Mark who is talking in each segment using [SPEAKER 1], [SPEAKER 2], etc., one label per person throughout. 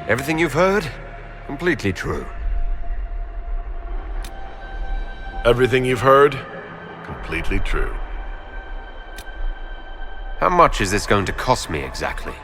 [SPEAKER 1] Everything you've heard? Completely true.
[SPEAKER 2] Everything you've heard? Completely true.
[SPEAKER 1] How much is this going to cost me exactly?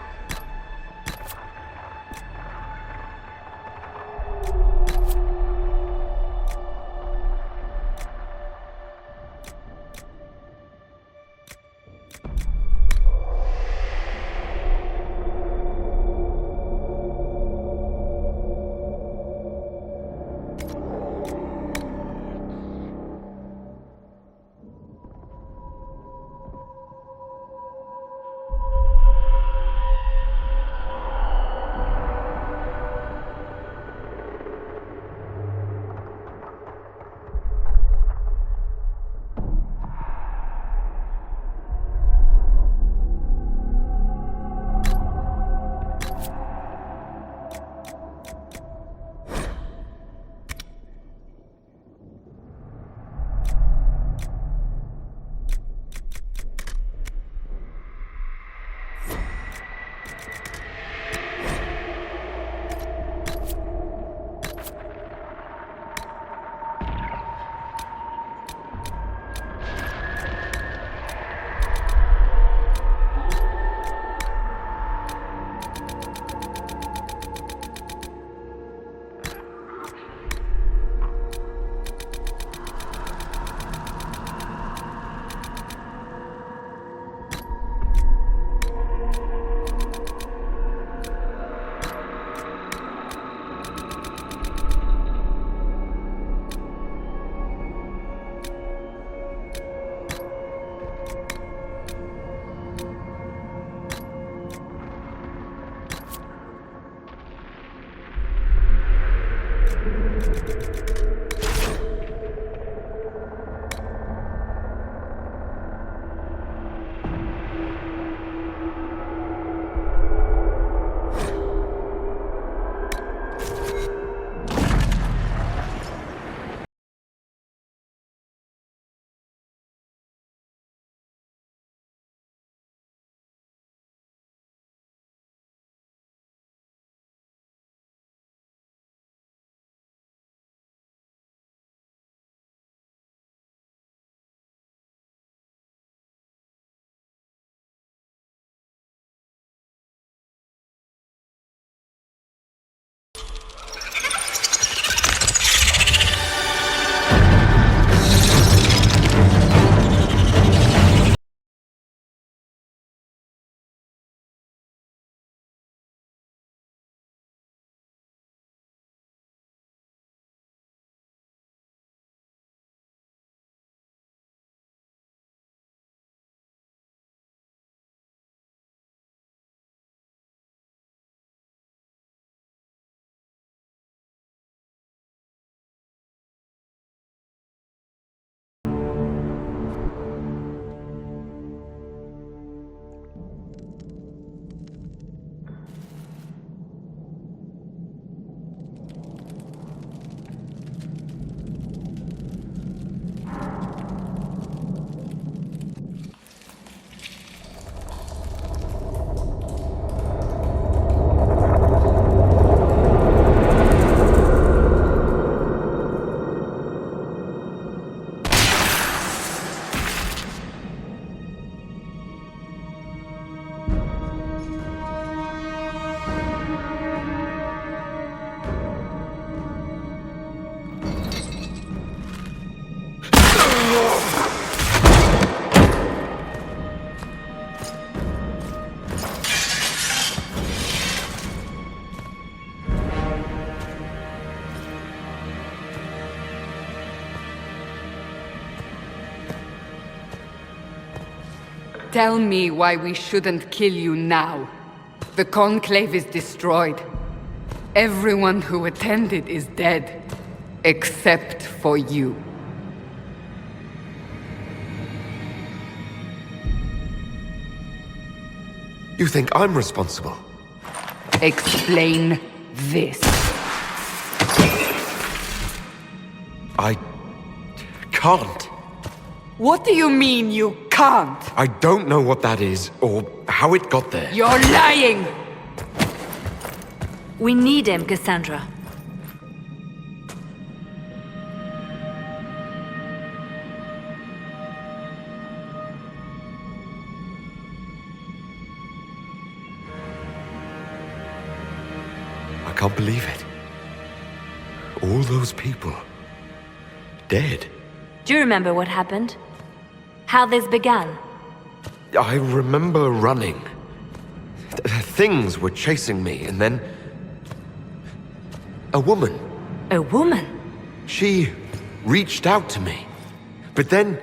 [SPEAKER 3] Tell me why we shouldn't kill you now. The Conclave is destroyed. Everyone who attended is dead. Except for you.
[SPEAKER 1] You think I'm responsible?
[SPEAKER 3] Explain this.
[SPEAKER 1] I can't.
[SPEAKER 3] What do you mean you can't?
[SPEAKER 1] I don't know what that is, or how it got there.
[SPEAKER 3] You're lying!
[SPEAKER 4] We need him, Cassandra.
[SPEAKER 1] I can't believe it. All those people... dead.
[SPEAKER 4] Do you remember what happened? How this began?
[SPEAKER 1] I remember running. Things were chasing me, and then... a woman.
[SPEAKER 4] A woman?
[SPEAKER 1] She reached out to me. But then...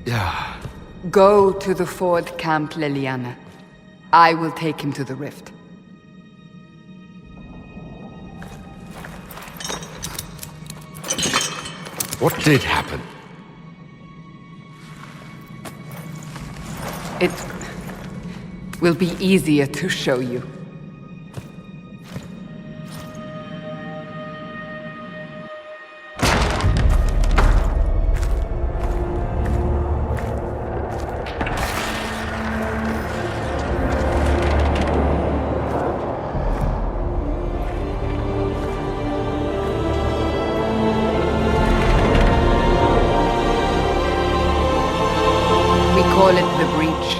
[SPEAKER 1] yeah...
[SPEAKER 3] Go to the Ford camp, Liliana. I will take him to the rift.
[SPEAKER 1] What did happen?
[SPEAKER 3] It will be easier to show you. Call it the Breach.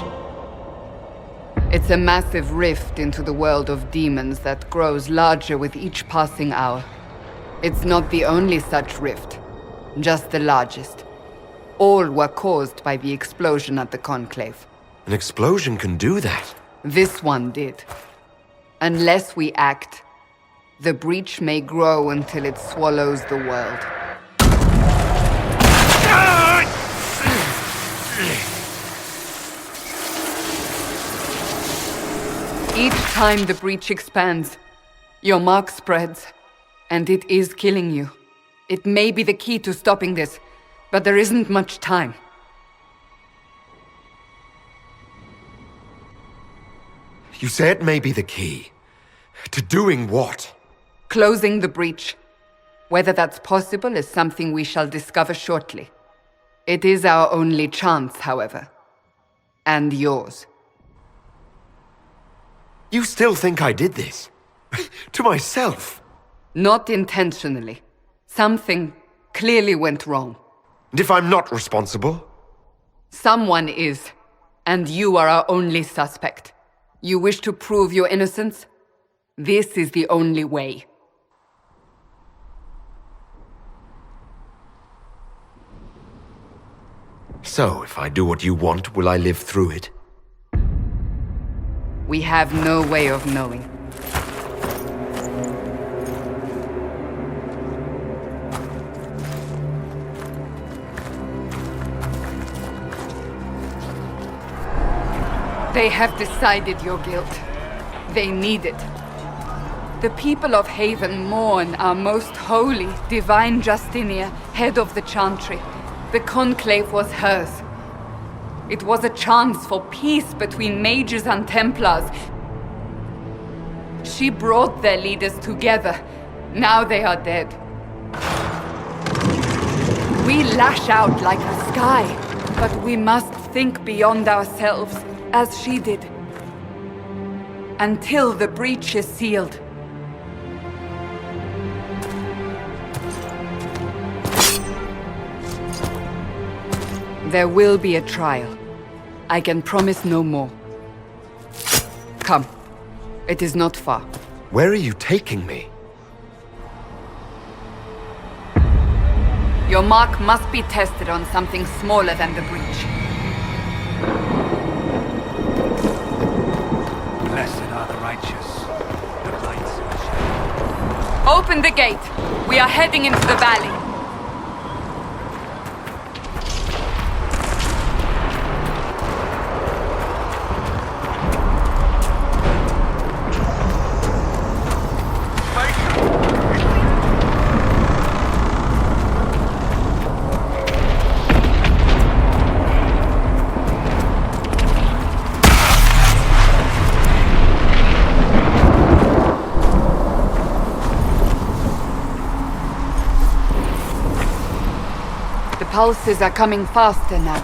[SPEAKER 3] It's a massive rift into the world of demons that grows larger with each passing hour. It's not the only such rift, just the largest. All were caused by the explosion at the Conclave.
[SPEAKER 1] An explosion can do that?
[SPEAKER 3] This one did. Unless we act, the Breach may grow until it swallows the world. Each time the Breach expands, your mark spreads, and it is killing you. It may be the key to stopping this, but there isn't much time.
[SPEAKER 1] You say it may be the key. To doing what?
[SPEAKER 3] Closing the Breach. Whether that's possible is something we shall discover shortly. It is our only chance, however. And yours.
[SPEAKER 1] You still think I did this? To myself?
[SPEAKER 3] Not intentionally. Something clearly went wrong.
[SPEAKER 1] And if I'm not responsible?
[SPEAKER 3] Someone is, and you are our only suspect. You wish to prove your innocence? This is the only way.
[SPEAKER 1] So, if I do what you want, will I live through it?
[SPEAKER 3] We have no way of knowing. They have decided your guilt. They need it. The people of Haven mourn our most holy, divine Justinia, head of the Chantry. The Conclave was hers. It was a chance for peace between mages and Templars. She brought their leaders together. Now they are dead. We lash out like the sky, but we must think beyond ourselves, as she did. Until the breach is sealed. There will be a trial. I can promise no more. Come. It is not far.
[SPEAKER 1] Where are you taking me?
[SPEAKER 3] Your mark must be tested on something smaller than the breach.
[SPEAKER 5] Blessed are the righteous. The lights will shine.
[SPEAKER 3] Open the gate. We are heading into the valley. Pulses are coming faster now.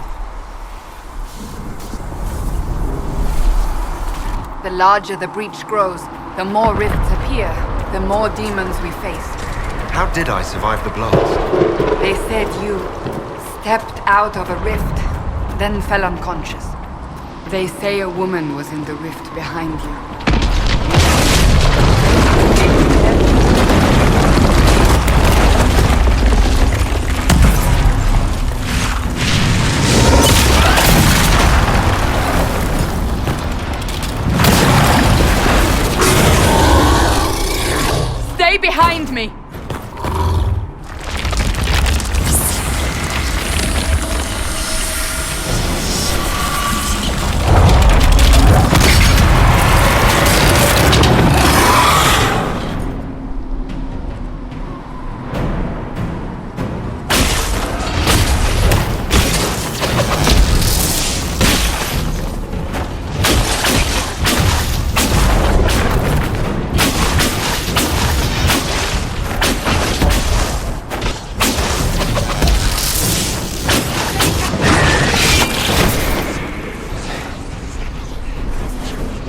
[SPEAKER 3] The larger the breach grows, the more rifts appear. here, the more demons we faced.
[SPEAKER 1] How did I survive the blast?
[SPEAKER 3] They said you stepped out of a rift, then fell unconscious. They say a woman was in the rift behind you. Stay behind me!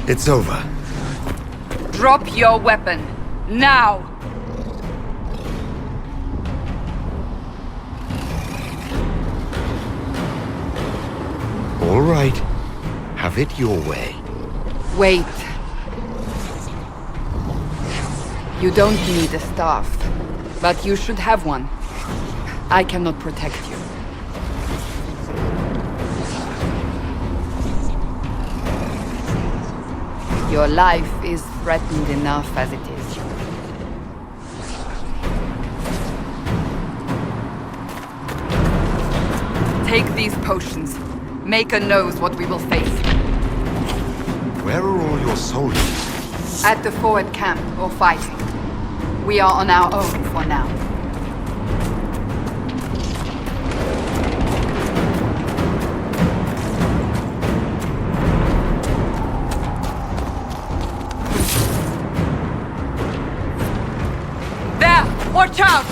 [SPEAKER 1] It's over.
[SPEAKER 3] Drop your weapon. Now!
[SPEAKER 1] All right. Have it your way.
[SPEAKER 3] Wait. You don't need a staff, but you should have one. I cannot protect you. Your life is threatened enough as it is. Take these potions. Maker knows what we will face.
[SPEAKER 1] Where are all your soldiers?
[SPEAKER 3] At the forward camp, or fighting. We are on our own for now. Watch out!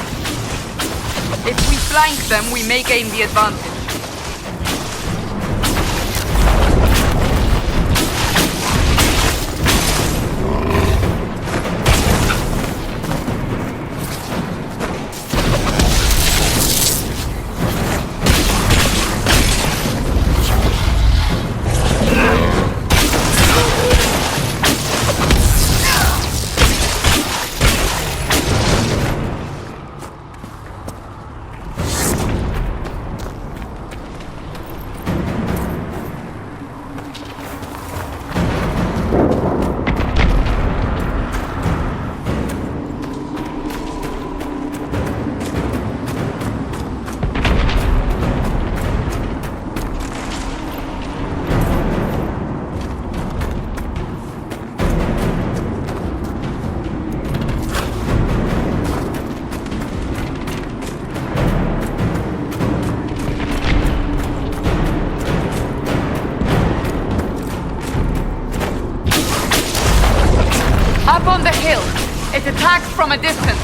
[SPEAKER 3] If we flank them, we may gain the advantage. Up on the hill. It attacks from a distance.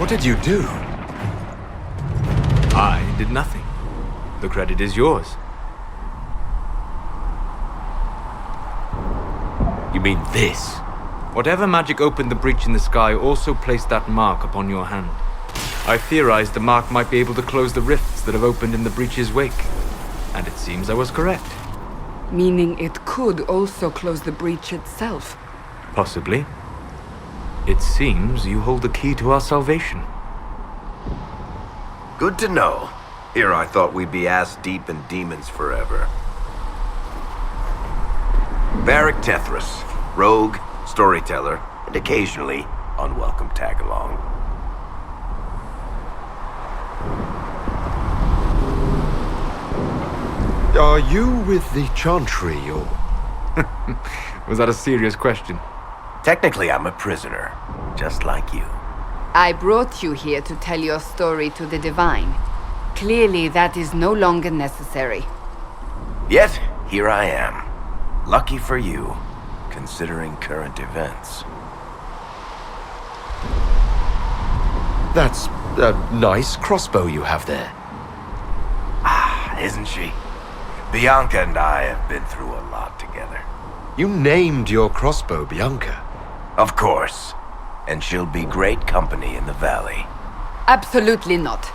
[SPEAKER 1] What did you do?
[SPEAKER 5] I did nothing. The credit is yours.
[SPEAKER 1] You mean this?
[SPEAKER 5] Whatever magic opened the breach in the sky also placed that mark upon your hand. I theorized the mark might be able to close the rifts that have opened in the breach's wake. And it seems I was correct.
[SPEAKER 3] Meaning it could also close the breach itself.
[SPEAKER 5] Possibly. It seems you hold the key to our salvation.
[SPEAKER 6] Good to know. Here I thought we'd be ass-deep in demons forever. Varric Tethras, rogue, storyteller, and occasionally unwelcome tag-along.
[SPEAKER 1] Are you with the Chantry, or...?
[SPEAKER 5] Was that a serious question?
[SPEAKER 6] Technically, I'm a prisoner, just like you.
[SPEAKER 3] I brought you here to tell your story to the Divine. Clearly, that is no longer necessary.
[SPEAKER 6] Yet, here I am. Lucky for you, considering current events.
[SPEAKER 1] That's a nice crossbow you have there.
[SPEAKER 6] Ah, isn't she? Bianca and I have been through a lot together.
[SPEAKER 1] You named your crossbow Bianca.
[SPEAKER 6] Of course. And she'll be great company in the valley.
[SPEAKER 3] Absolutely not.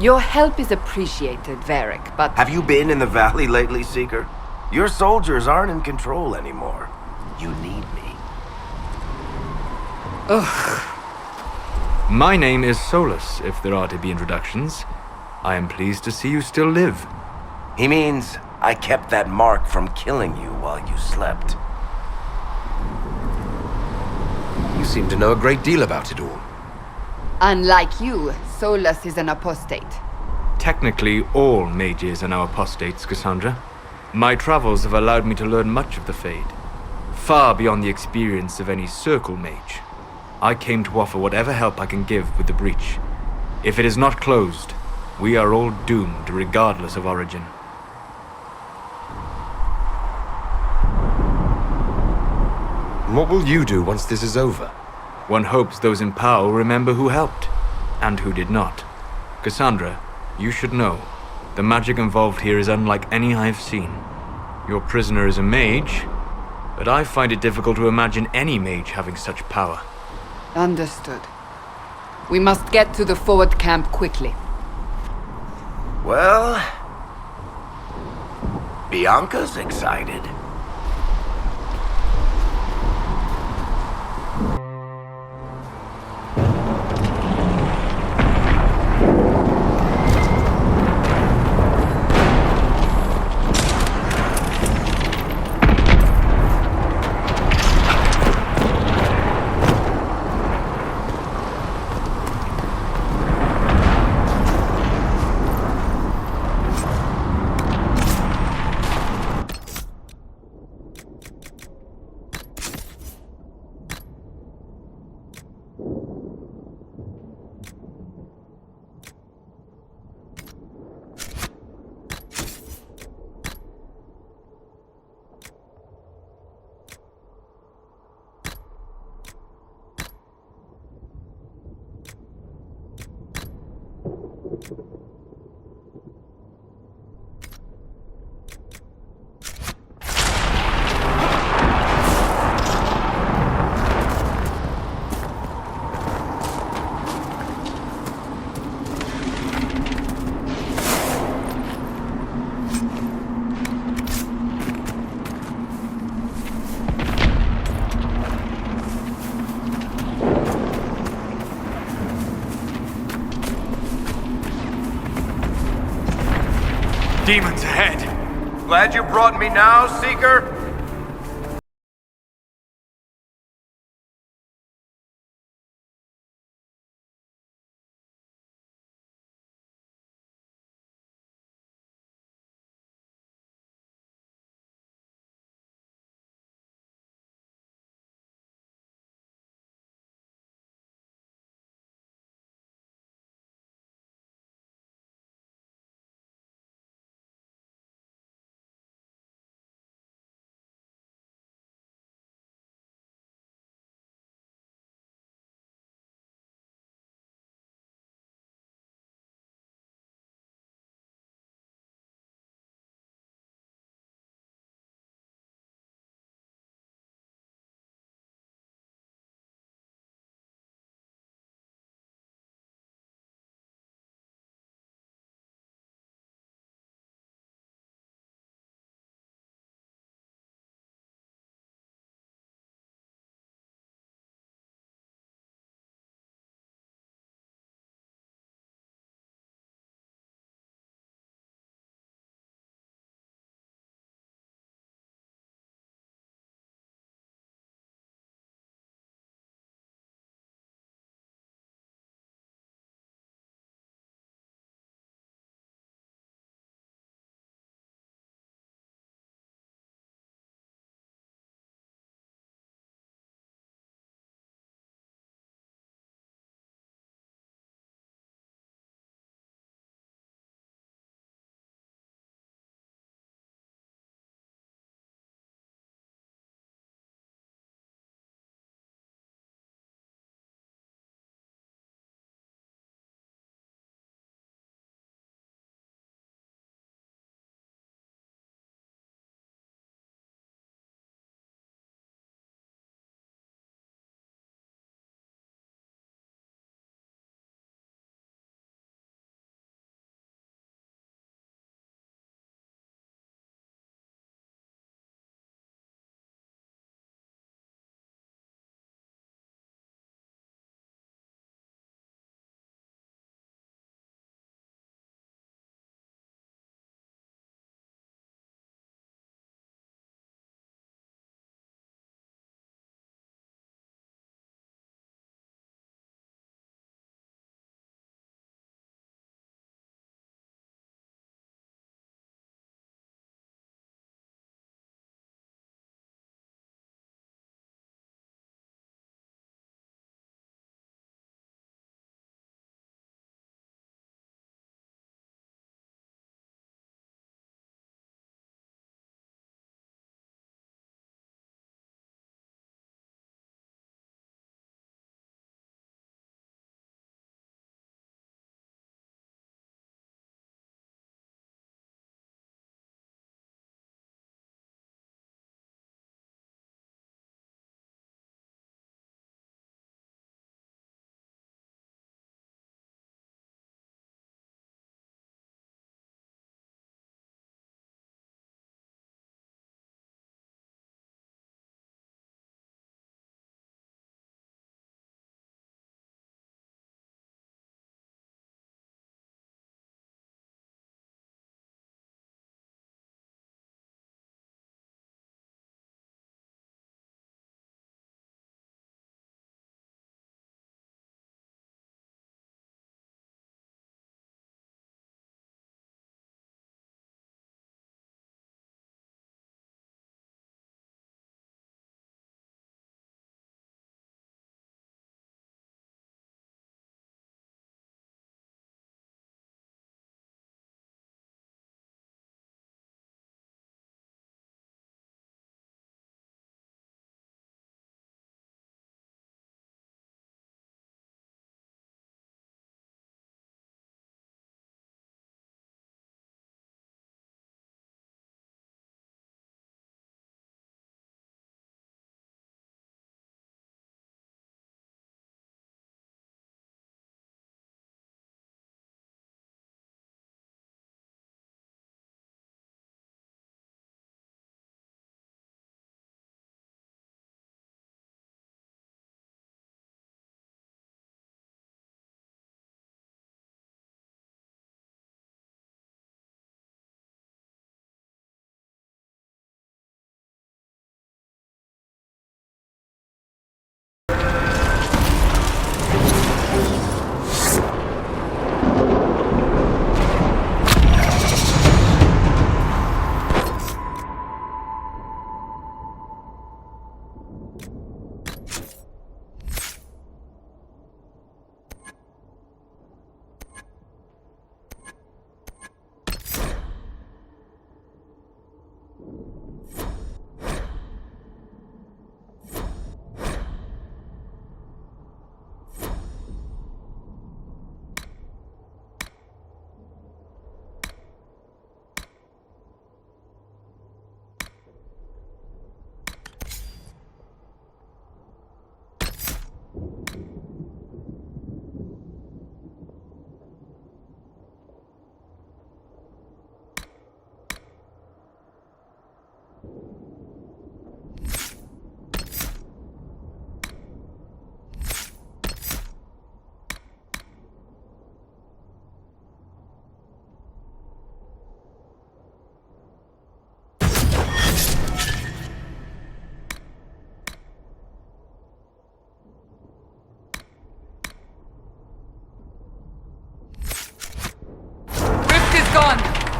[SPEAKER 3] Your help is appreciated, Varric, but...
[SPEAKER 6] Have you been in the valley lately, Seeker? Your soldiers aren't in control anymore. You need me.
[SPEAKER 5] My name is Solus, if there are to be introductions. I am pleased to see you still live.
[SPEAKER 6] He means I kept that mark from killing you while you slept.
[SPEAKER 1] You seem to know a great deal about it all.
[SPEAKER 3] Unlike you, Solus is an apostate.
[SPEAKER 5] Technically, all mages are now apostates, Cassandra. My travels have allowed me to learn much of the Fade. Far beyond the experience of any circle mage. I came to offer whatever help I can give with the breach. If it is not closed, we are all doomed regardless of origin.
[SPEAKER 1] And what will you do once this is over?
[SPEAKER 5] One hopes those in power will remember who helped, and who did not. Cassandra, you should know, the magic involved here is unlike any I have seen. Your prisoner is a mage, but I find it difficult to imagine any mage having such power.
[SPEAKER 3] Understood. We must get to the forward camp quickly.
[SPEAKER 6] Well... Bianca's excited.
[SPEAKER 5] Demons ahead!
[SPEAKER 6] Glad you brought me now, Seeker?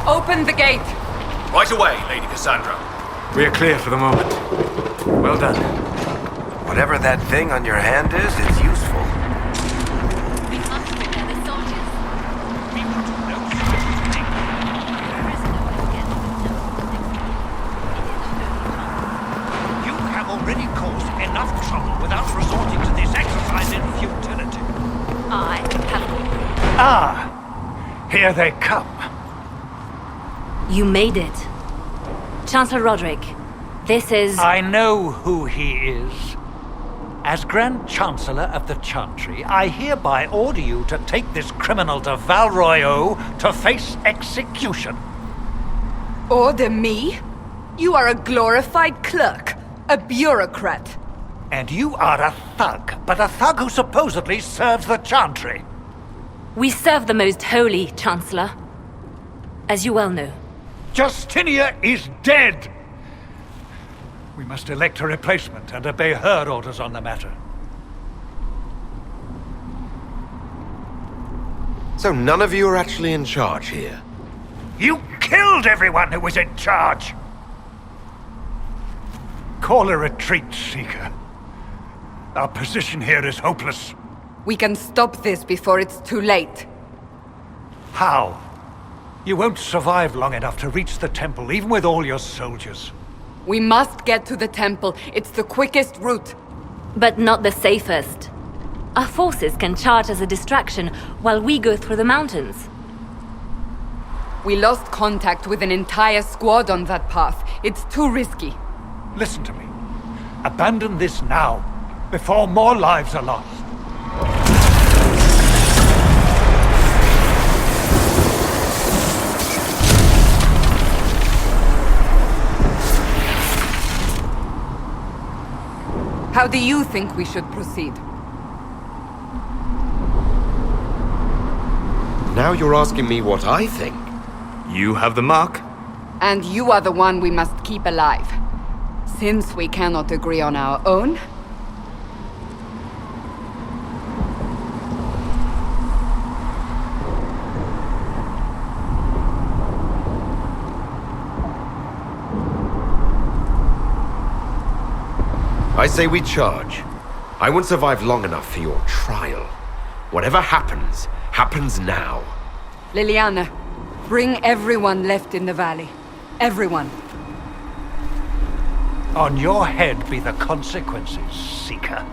[SPEAKER 3] Open the gate!
[SPEAKER 7] Right away, Lady Cassandra.
[SPEAKER 5] We are clear for the moment. Well done.
[SPEAKER 6] Whatever that thing on your hand is, it's useful.
[SPEAKER 4] We must prepare the soldiers.
[SPEAKER 7] We put no such thing.
[SPEAKER 4] There is no way to get
[SPEAKER 7] You have already caused enough trouble without resorting to this exercise in futility.
[SPEAKER 4] I have.
[SPEAKER 7] Ah, here they come.
[SPEAKER 4] You made it. Chancellor Roderick, this is...
[SPEAKER 8] I know who he is. As Grand Chancellor of the Chantry, I hereby order you to take this criminal to Val Royeaux to face execution.
[SPEAKER 3] Order me? You are a glorified clerk, a bureaucrat.
[SPEAKER 8] And you are a thug, but a thug who supposedly serves the Chantry.
[SPEAKER 4] We serve the most holy, Chancellor. As you well know.
[SPEAKER 8] Justinia is dead! We must elect a replacement and obey her orders on the matter.
[SPEAKER 1] So none of you are actually in charge here?
[SPEAKER 8] You killed everyone who was in charge! Call a retreat, Seeker. Our position here is hopeless.
[SPEAKER 3] We can stop this before it's too late.
[SPEAKER 8] How? You won't survive long enough to reach the temple, even with all your soldiers.
[SPEAKER 3] We must get to the temple. It's the quickest route.
[SPEAKER 4] But not the safest. Our forces can charge as a distraction while we go through the mountains.
[SPEAKER 3] We lost contact with an entire squad on that path. It's too risky.
[SPEAKER 8] Listen to me. Abandon this now, before more lives are lost.
[SPEAKER 3] How do you think we should proceed?
[SPEAKER 1] Now you're asking me what I think.
[SPEAKER 5] You have the mark.
[SPEAKER 3] And you are the one we must keep alive. Since we cannot agree on our own,
[SPEAKER 1] I say we charge. I won't survive long enough for your trial. Whatever happens, happens now.
[SPEAKER 3] Liliana, bring everyone left in the valley. Everyone.
[SPEAKER 8] On your head be the consequences, Seeker.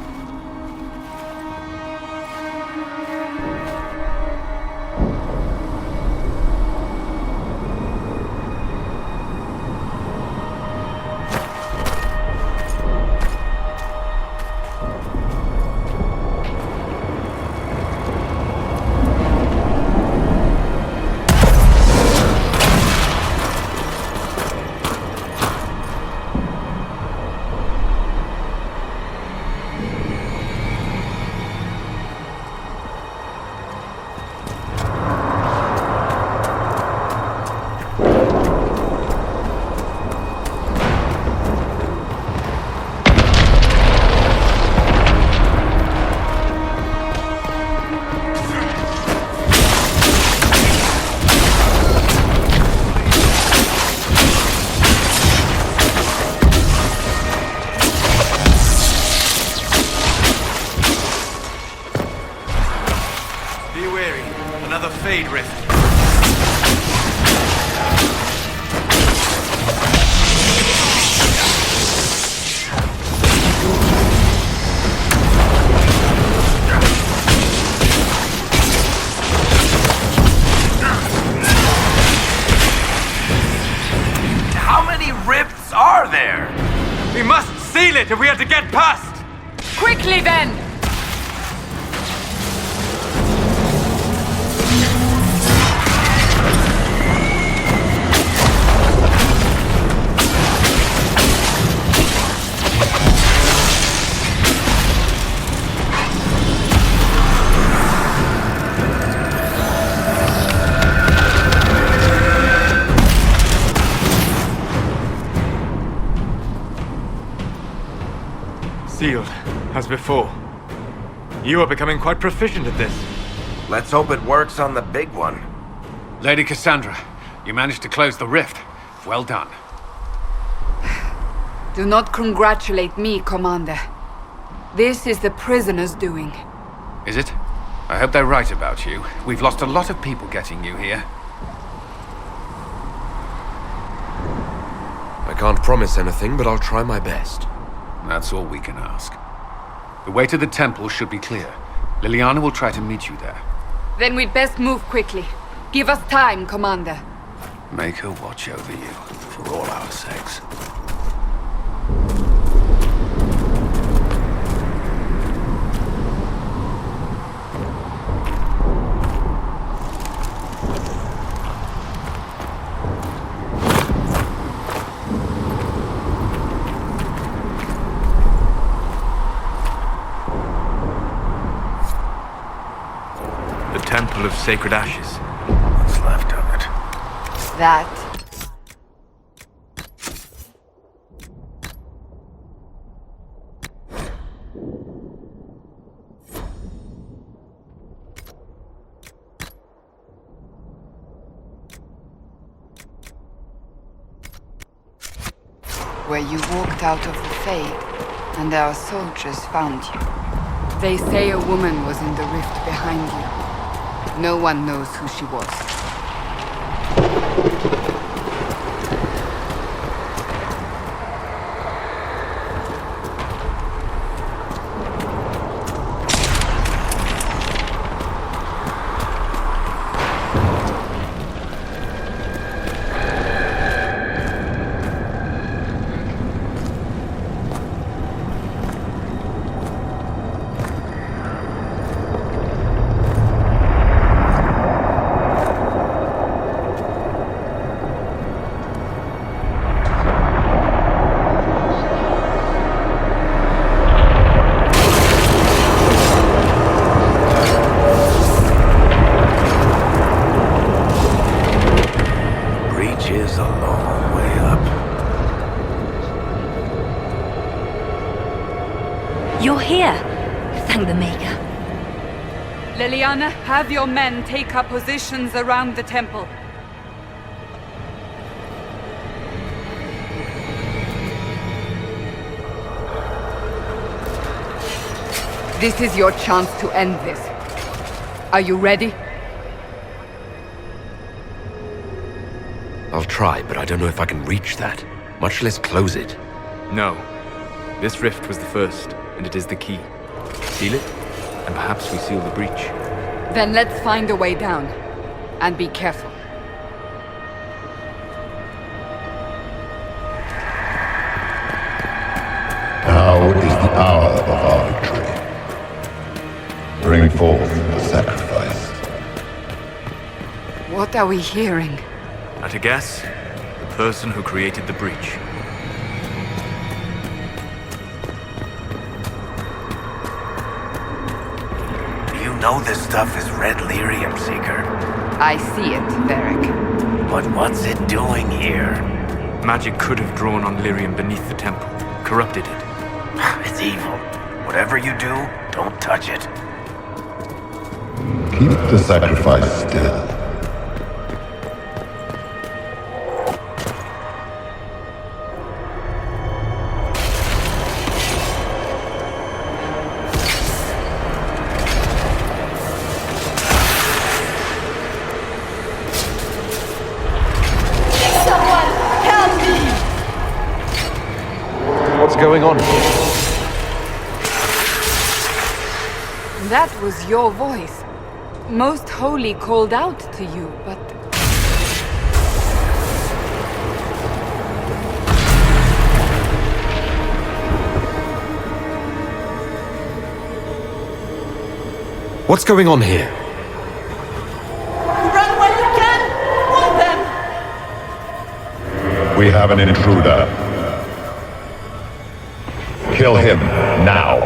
[SPEAKER 5] We must seal it if we are to get past!
[SPEAKER 3] Quickly then!
[SPEAKER 5] before. You are becoming quite proficient at this.
[SPEAKER 6] Let's hope it works on the big one.
[SPEAKER 9] Lady Cassandra, you managed to close the rift. Well done.
[SPEAKER 3] Do not congratulate me, Commander. This is the prisoners' doing.
[SPEAKER 9] Is it? I hope they're right about you. We've lost a lot of people getting you here.
[SPEAKER 1] I can't promise anything, but I'll try my best.
[SPEAKER 9] That's all we can ask. The way to the temple should be clear. Liliana will try to meet you there.
[SPEAKER 3] Then we'd best move quickly. Give us time, Commander.
[SPEAKER 9] Make her watch over you, for all our sakes.
[SPEAKER 5] Temple of Sacred Ashes.
[SPEAKER 6] What's left of it?
[SPEAKER 3] That. Where you walked out of the Fade, and our soldiers found you. They say a woman was in the rift behind you. No one knows who she was.
[SPEAKER 4] You're here. Thank the Maker.
[SPEAKER 3] Liliana, have your men take up positions around the temple. This is your chance to end this. Are you ready?
[SPEAKER 1] I'll try, but I don't know if I can reach that, much less close it.
[SPEAKER 5] No. This rift was the first, and it is the key. Seal it, and perhaps we seal the breach.
[SPEAKER 3] Then let's find a way down. And be careful.
[SPEAKER 10] Now is the hour of our victory. Bring forth the sacrifice.
[SPEAKER 3] What are we hearing?
[SPEAKER 5] At a guess, the person who created the breach.
[SPEAKER 6] You know this stuff is red lyrium, Seeker.
[SPEAKER 3] I see it, Varric.
[SPEAKER 6] But what's it doing here?
[SPEAKER 5] Magic could have drawn on lyrium beneath the temple, corrupted it.
[SPEAKER 6] It's evil. Whatever you do, don't touch it.
[SPEAKER 10] Keep the sacrifice still.
[SPEAKER 1] What's going on here?
[SPEAKER 3] That was your voice. Most Holy called out to you, but...
[SPEAKER 1] What's going on here?
[SPEAKER 11] Run while you can! Hold them!
[SPEAKER 10] We have an intruder. Kill him now.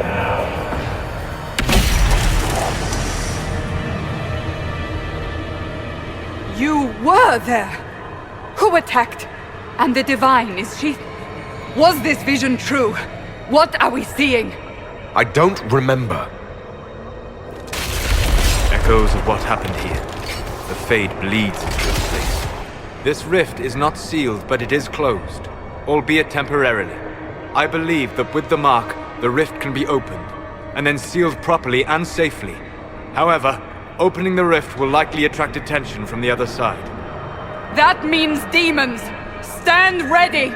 [SPEAKER 3] You were there! Who attacked? And the Divine, is she... Was this vision true? What are we seeing?
[SPEAKER 1] I don't remember.
[SPEAKER 5] Echoes of what happened here. The Fade bleeds into this place. This rift is not sealed, but it is closed, albeit temporarily. I believe that with the mark, the rift can be opened, and then sealed properly and safely. However, opening the rift will likely attract attention from the other side.
[SPEAKER 3] That means demons! Stand ready!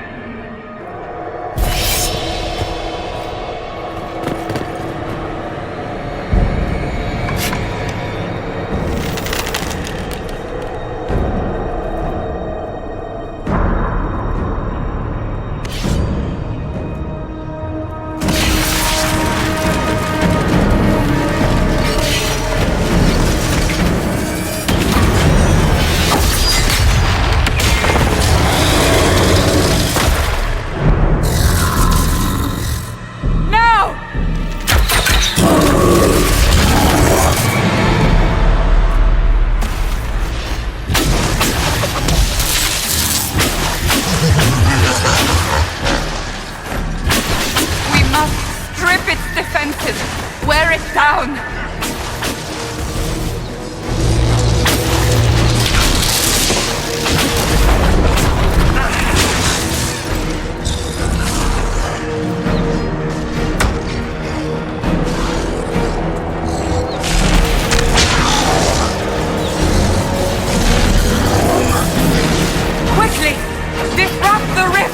[SPEAKER 3] Wear it down! Quickly! Disrupt the rift!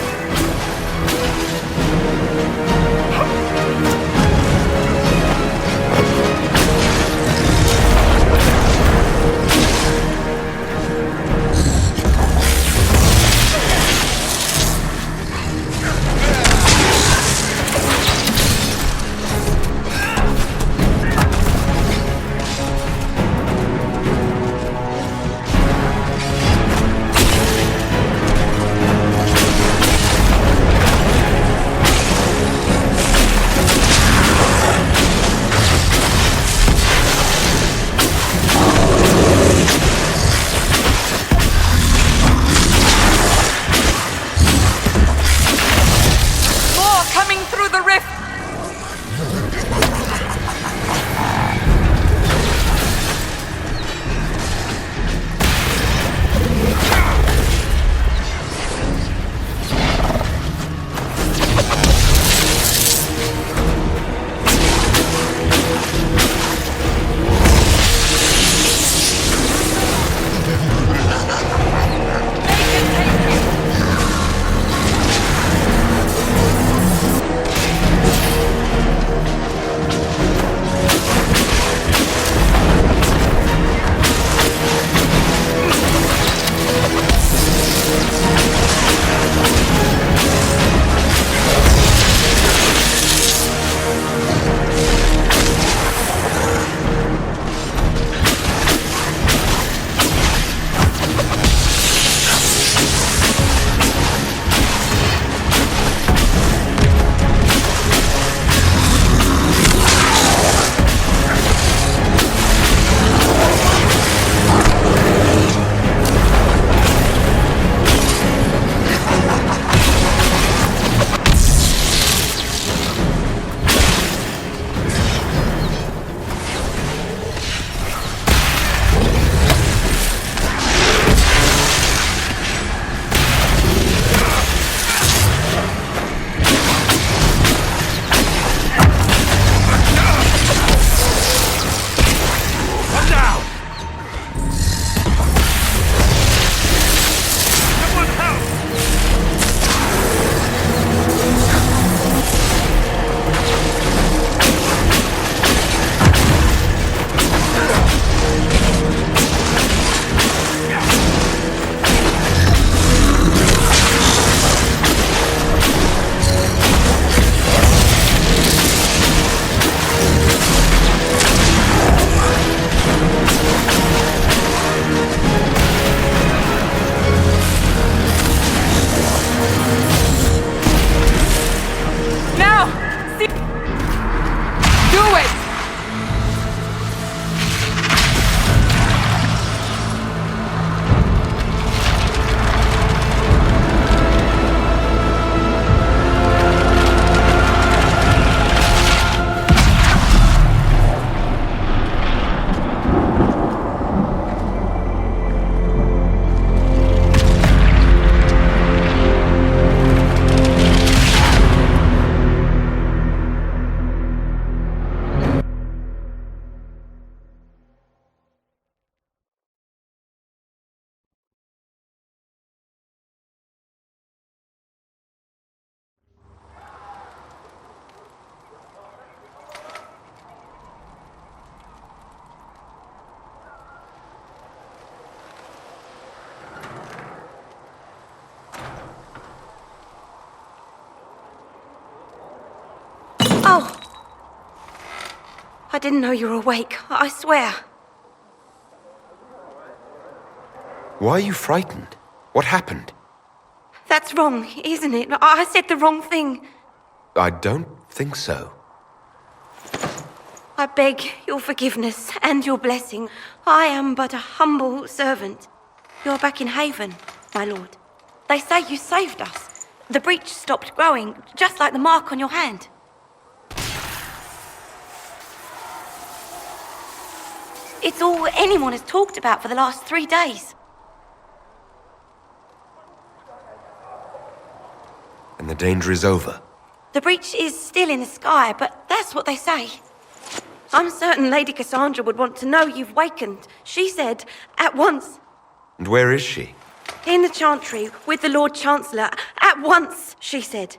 [SPEAKER 12] didn't know you were awake, I swear.
[SPEAKER 1] Why are you frightened? What happened?
[SPEAKER 12] That's wrong, isn't it? I said the wrong thing.
[SPEAKER 1] I don't think so.
[SPEAKER 12] I beg your forgiveness and your blessing. I am but a humble servant. You're back in Haven, my lord. They say you saved us. The breach stopped growing, just like the mark on your hand. It's all anyone has talked about for the last 3 days.
[SPEAKER 1] And the danger is over.
[SPEAKER 12] The breach is still in the sky, but that's what they say. I'm certain Lady Cassandra would want to know you've wakened. She said, at once.
[SPEAKER 1] And where is she?
[SPEAKER 12] In the Chantry, with the Lord Chancellor. At once, she said.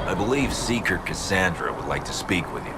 [SPEAKER 6] I believe Seeker Cassandra would like to speak with you.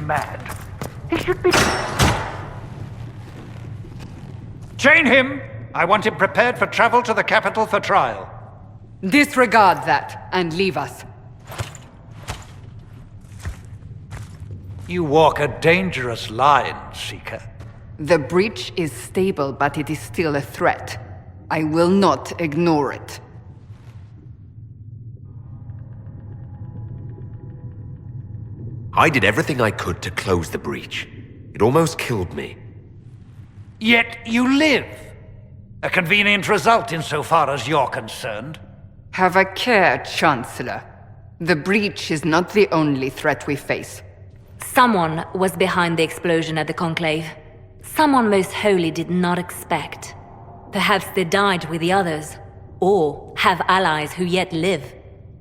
[SPEAKER 8] Mad. He should be... Chain him! I want him prepared for travel to the capital for trial.
[SPEAKER 3] Disregard that, and leave us.
[SPEAKER 8] You walk a dangerous line, Seeker.
[SPEAKER 3] The breach is stable, but it is still a threat. I will not ignore it.
[SPEAKER 1] I did everything I could to close the breach. It almost killed me.
[SPEAKER 8] Yet you live. A convenient result insofar as you're concerned.
[SPEAKER 3] Have a care, Chancellor. The breach is not the only threat we face.
[SPEAKER 4] Someone was behind the explosion at the Conclave. Someone Most Holy did not expect. Perhaps they died with the others, or have allies who yet live.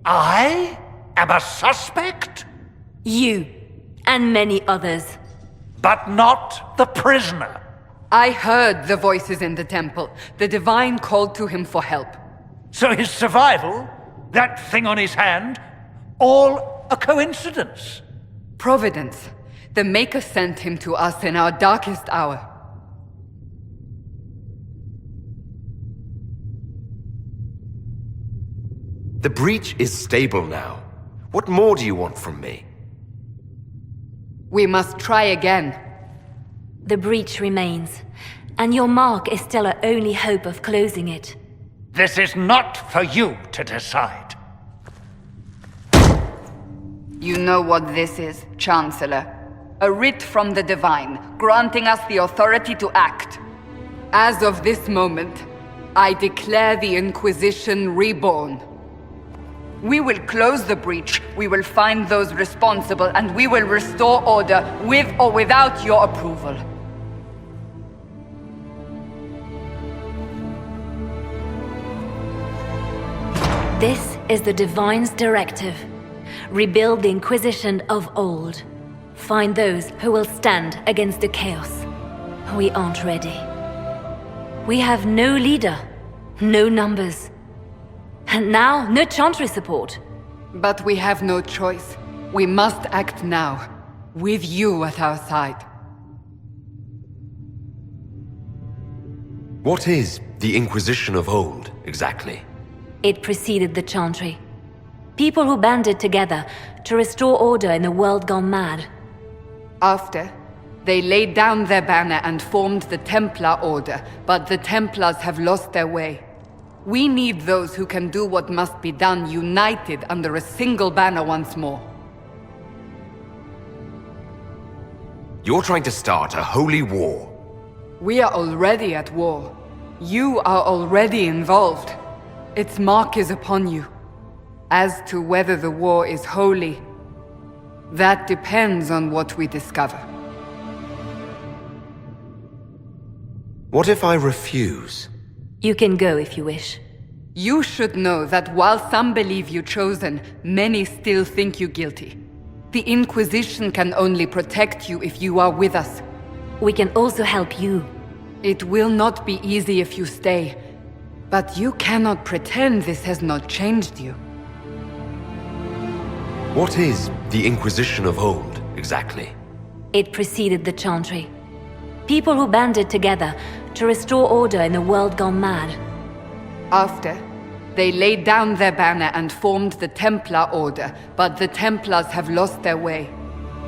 [SPEAKER 8] I am a suspect?
[SPEAKER 4] You, and many others.
[SPEAKER 8] But not the prisoner.
[SPEAKER 3] I heard the voices in the temple. The Divine called to him for help.
[SPEAKER 8] So his survival, that thing on his hand, all a coincidence?
[SPEAKER 3] Providence. The Maker sent him to us in our darkest hour.
[SPEAKER 1] The breach is stable now. What more do you want from me?
[SPEAKER 3] We must try again.
[SPEAKER 4] The breach remains, and your mark is still our only hope of closing it.
[SPEAKER 8] This is not for you to decide.
[SPEAKER 3] You know what this is, Chancellor. A writ from the Divine, granting us the authority to act. As of this moment, I declare the Inquisition reborn. We will close the breach, we will find those responsible, and we will restore order with or without your approval.
[SPEAKER 4] This is the Divine's directive. Rebuild the Inquisition of old. Find those who will stand against the chaos. We aren't ready. We have no leader, no numbers. And now, no Chantry support.
[SPEAKER 3] But we have no choice. We must act now, with you at our side.
[SPEAKER 1] What is the Inquisition of old, exactly?
[SPEAKER 4] It preceded the Chantry. People who banded together to restore order in a world gone mad.
[SPEAKER 3] After, they laid down their banner and formed the Templar Order, but the Templars have lost their way. We need those who can do what must be done, united under a single banner once more.
[SPEAKER 1] You're trying to start a holy war.
[SPEAKER 3] We are already at war. You are already involved. Its mark is upon you. As to whether the war is holy, that depends on what we discover.
[SPEAKER 1] What if I refuse?
[SPEAKER 4] You can go if you wish.
[SPEAKER 3] You should know that while some believe you chosen, many still think you guilty. The Inquisition can only protect you if you are with us.
[SPEAKER 4] We can also help you.
[SPEAKER 3] It will not be easy if you stay, but you cannot pretend this has not changed you.
[SPEAKER 1] What is the Inquisition of old, exactly?
[SPEAKER 4] It preceded the Chantry. People who banded together to restore order in a world gone mad.
[SPEAKER 3] After, they laid down their banner and formed the Templar Order, but the Templars have lost their way.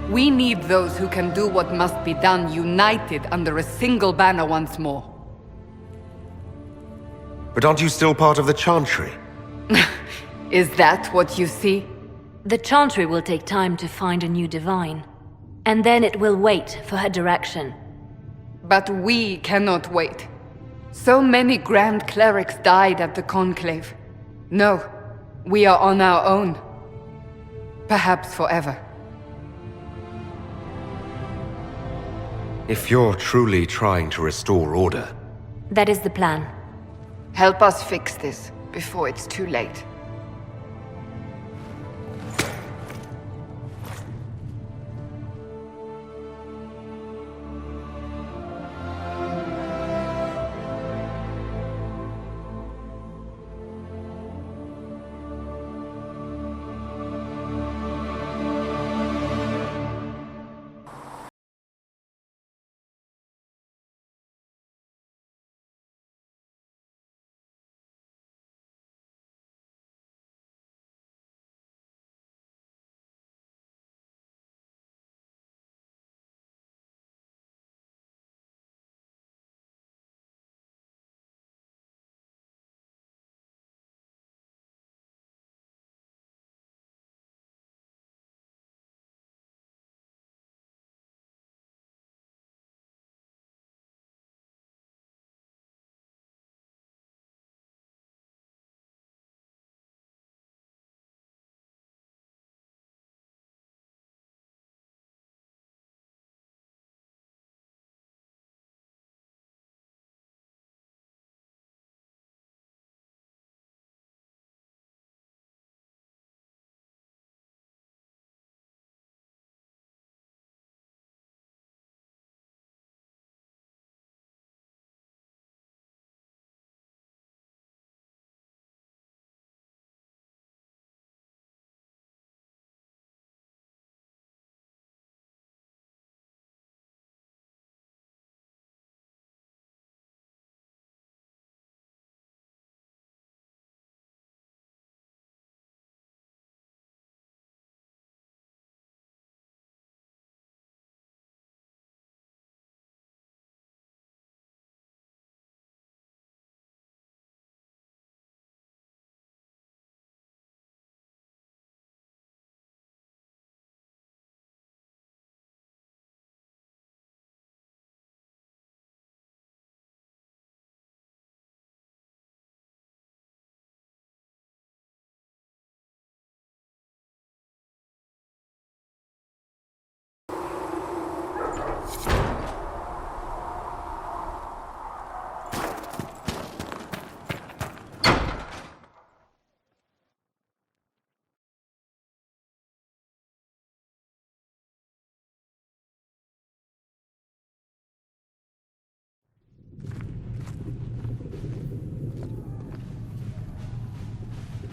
[SPEAKER 3] We need those who can do what must be done, united under a single banner once more.
[SPEAKER 1] But aren't you still part of the Chantry?
[SPEAKER 3] Is that what you see?
[SPEAKER 4] The Chantry will take time to find a new Divine. And then it will wait for her direction.
[SPEAKER 3] But we cannot wait. So many Grand Clerics died at the Conclave. No, we are on our own. Perhaps forever.
[SPEAKER 1] If you're truly trying to restore order...
[SPEAKER 4] That is the plan.
[SPEAKER 3] Help us fix this before it's too late.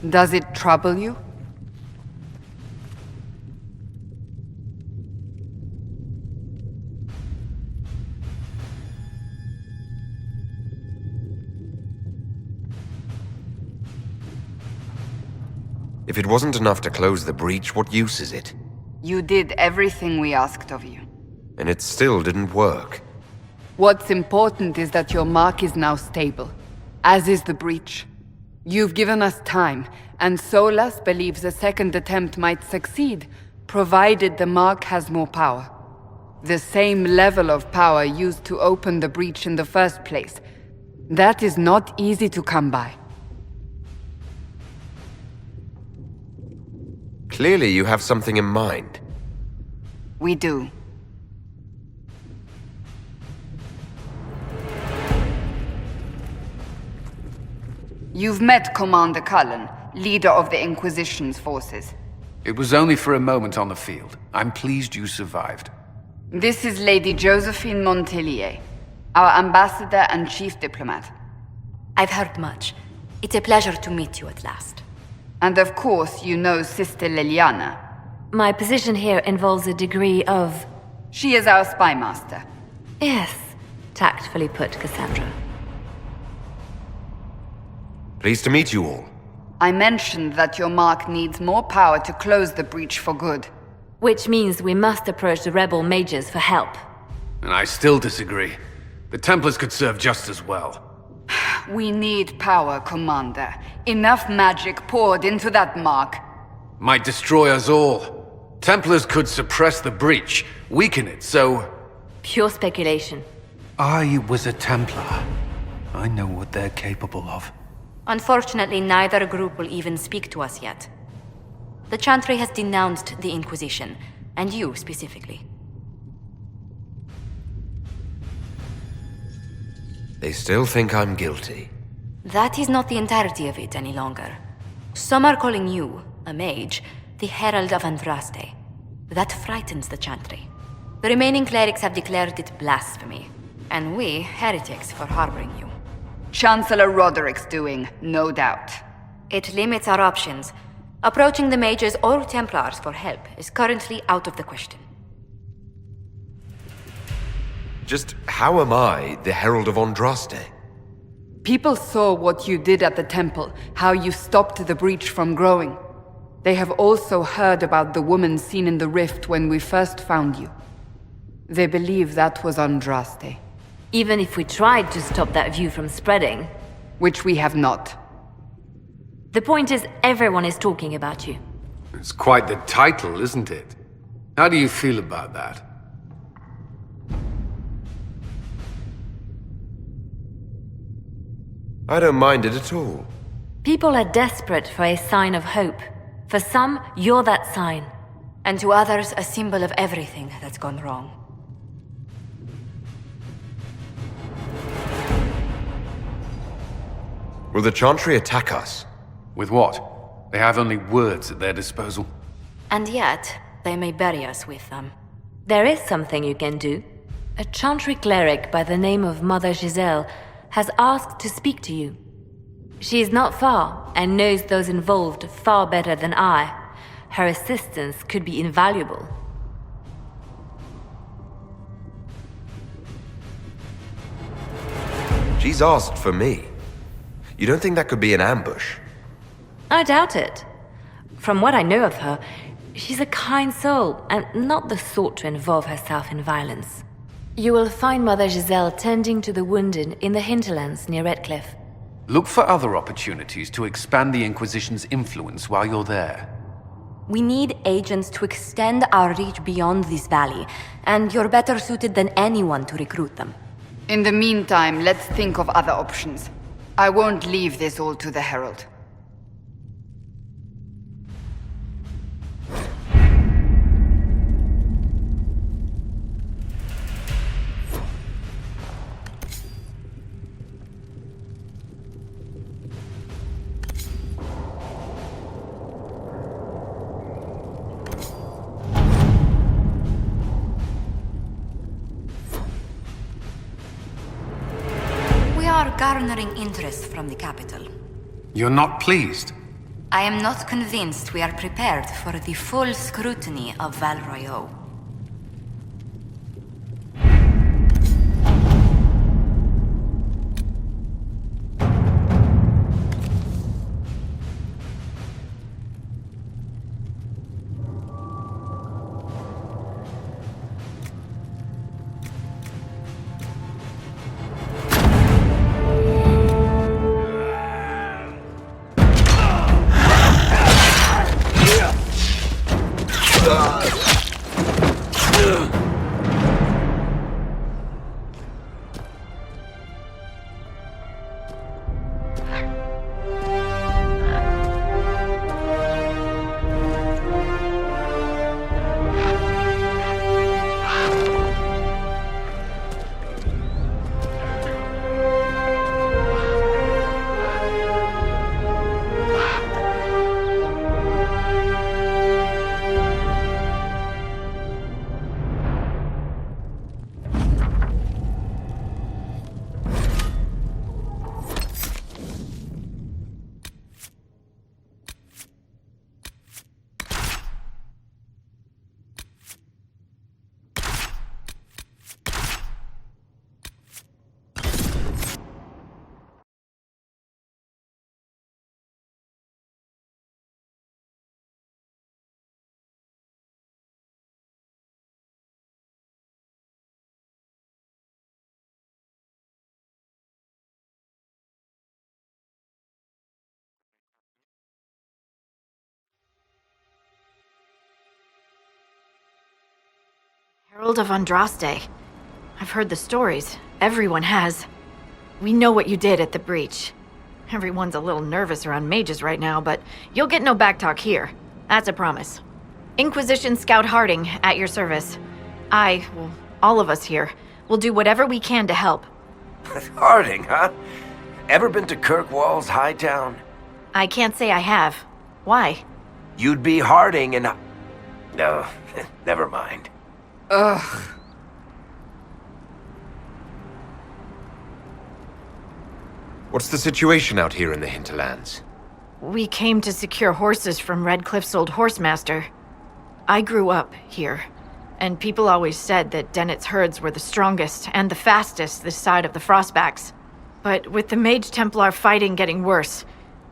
[SPEAKER 3] Does it trouble you?
[SPEAKER 1] If it wasn't enough to close the breach, what use is it?
[SPEAKER 3] You did everything we asked of you.
[SPEAKER 1] And it still didn't work.
[SPEAKER 3] What's important is that your mark is now stable, as is the breach. You've given us time, and Solas believes a second attempt might succeed, provided the mark has more power. The same level of power used to open the breach in the first place. That is not easy to come by.
[SPEAKER 1] Clearly you have something in mind.
[SPEAKER 3] We do. You've met Commander Cullen, leader of the Inquisition's forces.
[SPEAKER 9] It was only for a moment on the field. I'm pleased you survived.
[SPEAKER 3] This is Lady Josephine Montelier, our ambassador and chief diplomat.
[SPEAKER 13] I've heard much. It's a pleasure to meet you at last.
[SPEAKER 3] And of course, you know Sister Liliana.
[SPEAKER 4] My position here involves a degree of...
[SPEAKER 3] She is our spy master.
[SPEAKER 4] Yes, tactfully put, Cassandra.
[SPEAKER 1] Pleased to meet you all.
[SPEAKER 3] I mentioned that your mark needs more power to close the breach for good.
[SPEAKER 4] Which means we must approach the rebel mages for help.
[SPEAKER 9] And I still disagree. The Templars could serve just as well.
[SPEAKER 3] We need power, Commander. Enough magic poured into that mark.
[SPEAKER 9] Might destroy us all. Templars could suppress the breach, weaken it, so...
[SPEAKER 4] Pure speculation.
[SPEAKER 9] I was a Templar. I know what they're capable of.
[SPEAKER 13] Unfortunately, neither group will even speak to us yet. The Chantry has denounced the Inquisition, and you specifically.
[SPEAKER 1] They still think I'm guilty.
[SPEAKER 13] That is not the entirety of it any longer. Some are calling you, a mage, the Herald of Andraste. That frightens the Chantry. The remaining clerics have declared it blasphemy, and we, heretics, for harboring you.
[SPEAKER 3] Chancellor Roderick's doing, no doubt.
[SPEAKER 13] It limits our options. Approaching the mages or Templars for help is currently out of the question.
[SPEAKER 1] Just how am I the Herald of Andraste?
[SPEAKER 3] People saw what you did at the temple, how you stopped the breach from growing. They have also heard about the woman seen in the rift when we first found you. They believe that was Andraste.
[SPEAKER 4] Even if we tried to stop that view from spreading.
[SPEAKER 3] Which we have not.
[SPEAKER 4] The point is, everyone is talking about you.
[SPEAKER 9] It's quite the title, isn't it? How do you feel about that?
[SPEAKER 1] I don't mind it at all.
[SPEAKER 4] People are desperate for a sign of hope. For some, you're that sign.
[SPEAKER 13] And to others, a symbol of everything that's gone wrong.
[SPEAKER 1] Will the Chantry attack us?
[SPEAKER 9] With what? They have only words at their disposal.
[SPEAKER 13] And yet, they may bury us with them.
[SPEAKER 4] There is something you can do. A Chantry cleric by the name of Mother Giselle has asked to speak to you. She is not far, and knows those involved far better than I. Her assistance could be invaluable.
[SPEAKER 1] She's asked for me. You don't think that could be an ambush?
[SPEAKER 4] I doubt it. From what I know of her, she's a kind soul, and not the sort to involve herself in violence. You will find Mother Giselle tending to the wounded in the hinterlands near Redcliffe.
[SPEAKER 9] Look for other opportunities to expand the Inquisition's influence while you're there.
[SPEAKER 13] We need agents to extend our reach beyond this valley, and you're better suited than anyone to recruit them.
[SPEAKER 3] In the meantime, let's think of other options. I won't leave this all to the Herald.
[SPEAKER 13] We are garnering interest from the capital.
[SPEAKER 9] You're not pleased?
[SPEAKER 13] I am not convinced we are prepared for the full scrutiny of Val Royeaux.
[SPEAKER 14] Herald of Andraste. I've heard the stories. Everyone has. We know what you did at the breach. Everyone's a little nervous around mages right now, but you'll get no backtalk here. That's a promise. Inquisition Scout Harding, at your service. All of us here, will do whatever we can to help.
[SPEAKER 6] Harding, huh? Ever been to Kirkwall's Hightown?
[SPEAKER 14] I can't say I have. Why?
[SPEAKER 6] You'd be Harding and... No, never mind.
[SPEAKER 3] Ugh.
[SPEAKER 1] What's the situation out here in the hinterlands?
[SPEAKER 14] We came to secure horses from Redcliffe's old horsemaster. I grew up here, and people always said that Dennett's herds were the strongest and the fastest this side of the Frostbacks. But with the Mage Templar fighting getting worse,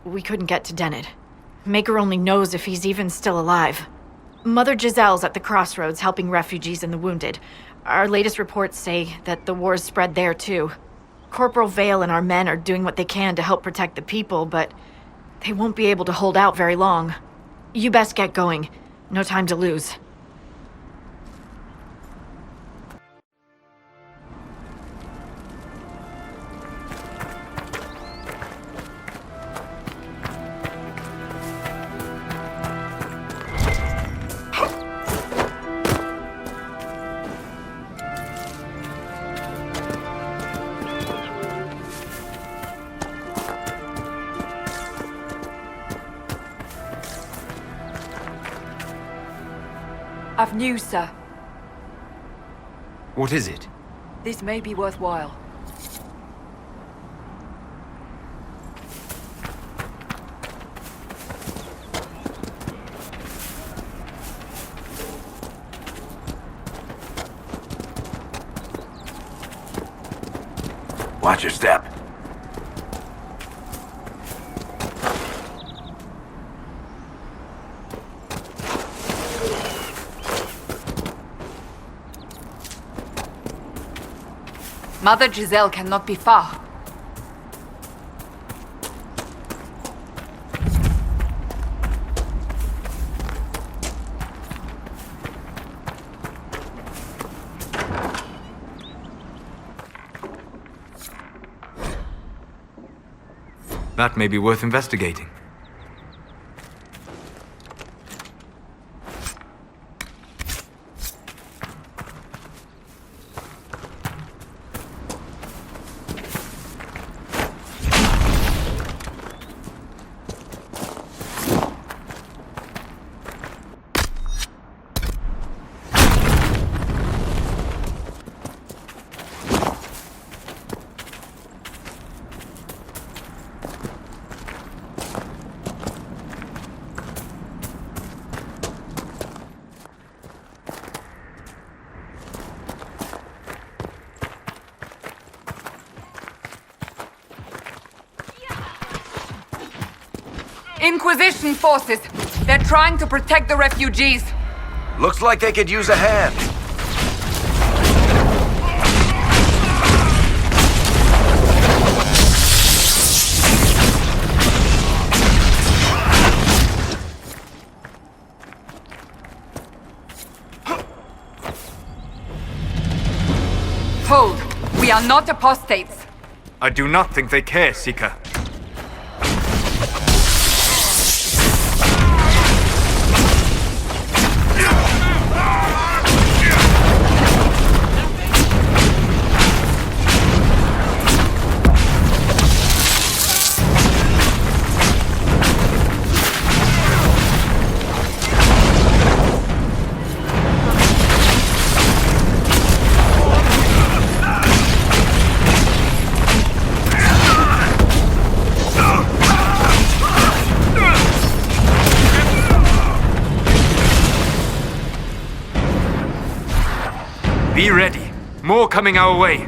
[SPEAKER 14] we couldn't get to Dennett. Maker only knows if he's even still alive. Mother Giselle's at the crossroads helping refugees and the wounded. Our latest reports say that the war's spread there too. Corporal Vale and our men are doing what they can to help protect the people, but they won't be able to hold out very long. You best get going. No time to lose.
[SPEAKER 15] I've news, sir.
[SPEAKER 1] What is it?
[SPEAKER 15] This may be worthwhile.
[SPEAKER 6] Watch your step.
[SPEAKER 3] Mother Giselle cannot be far.
[SPEAKER 5] That may be worth investigating.
[SPEAKER 3] Inquisition forces. They're trying to protect the refugees.
[SPEAKER 6] Looks like they could use a hand.
[SPEAKER 3] Hold. We are not apostates.
[SPEAKER 5] I do not think they care, Seeker. Be ready. More coming our way.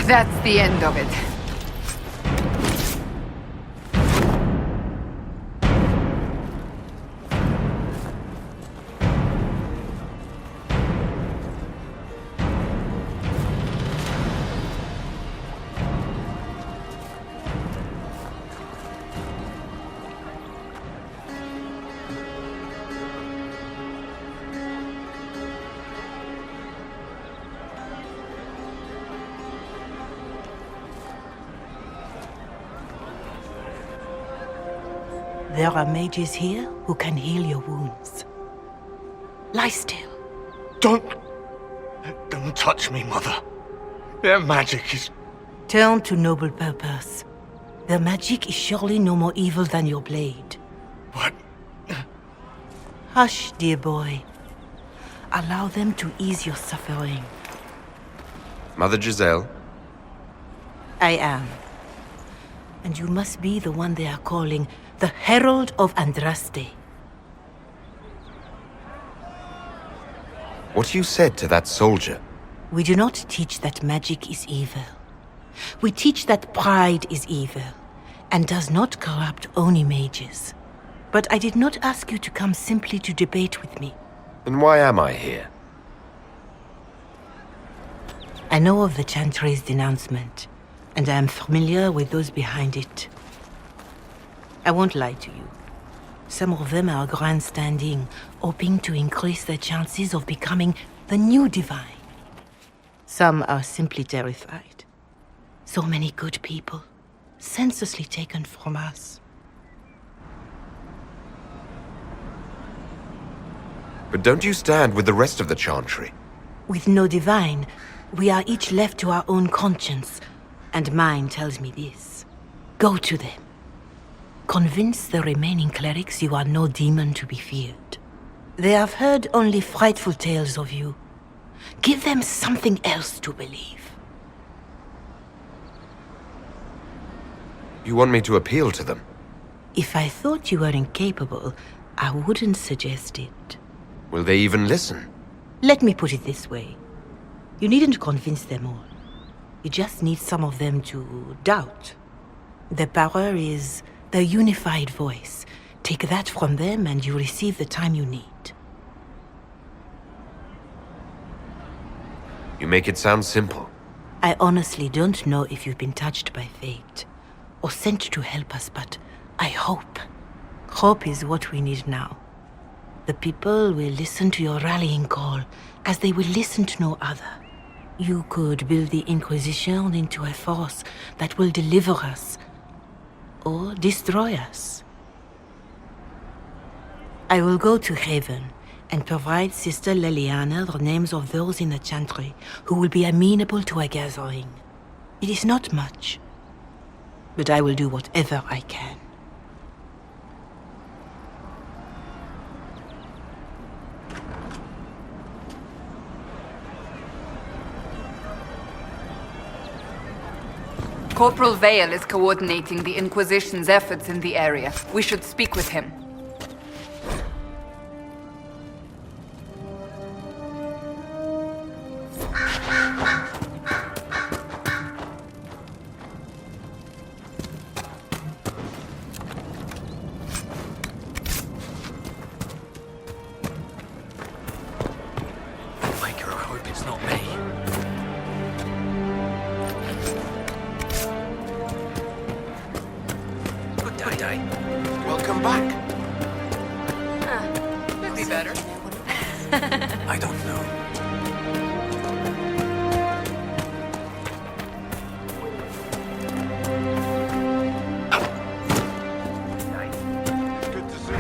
[SPEAKER 3] That's the end of it.
[SPEAKER 16] There are mages here who can heal your wounds. Lie still.
[SPEAKER 7] Don't touch me, Mother. Their magic is...
[SPEAKER 16] Turn to noble purpose. Their magic is surely no more evil than your blade.
[SPEAKER 7] What?
[SPEAKER 16] Hush, dear boy. Allow them to ease your suffering.
[SPEAKER 1] Mother Giselle?
[SPEAKER 16] I am. And you must be the one they are calling the Herald of Andraste.
[SPEAKER 1] What you said to that soldier?
[SPEAKER 16] We do not teach that magic is evil. We teach that pride is evil, and does not corrupt only mages. But I did not ask you to come simply to debate with me.
[SPEAKER 1] Then why am I here?
[SPEAKER 16] I know of the Chantry's denouncement, and I am familiar with those behind it. I won't lie to you. Some of them are grandstanding, hoping to increase their chances of becoming the new divine. Some are simply terrified. So many good people, senselessly taken from us.
[SPEAKER 1] But don't you stand with the rest of the Chantry?
[SPEAKER 16] With no divine, we are each left to our own conscience, and mine tells me this. Go to them. Convince the remaining clerics you are no demon to be feared. They have heard only frightful tales of you. Give them something else to believe.
[SPEAKER 1] You want me to appeal to them?
[SPEAKER 16] If I thought you were incapable, I wouldn't suggest it.
[SPEAKER 1] Will they even listen?
[SPEAKER 16] Let me put it this way. You needn't convince them all. You just need some of them to doubt. The power is the unified voice. Take that from them and you receive the time you need.
[SPEAKER 1] You make it sound simple.
[SPEAKER 16] I honestly don't know if you've been touched by fate, or sent to help us, but I hope. Hope is what we need now. The people will listen to your rallying call, as they will listen to no other. You could build the Inquisition into a force that will deliver us, or destroy us. I will go to Haven and provide Sister Leliana the names of those in the Chantry who will be amenable to a gathering. It is not much, but I will do whatever I can.
[SPEAKER 3] Corporal Vale is coordinating the Inquisition's efforts in the area. We should speak with him.
[SPEAKER 7] Maker, I hope it's not me. Good day.
[SPEAKER 1] Welcome back.
[SPEAKER 15] Could be better.
[SPEAKER 7] I don't know.
[SPEAKER 2] Good to see you.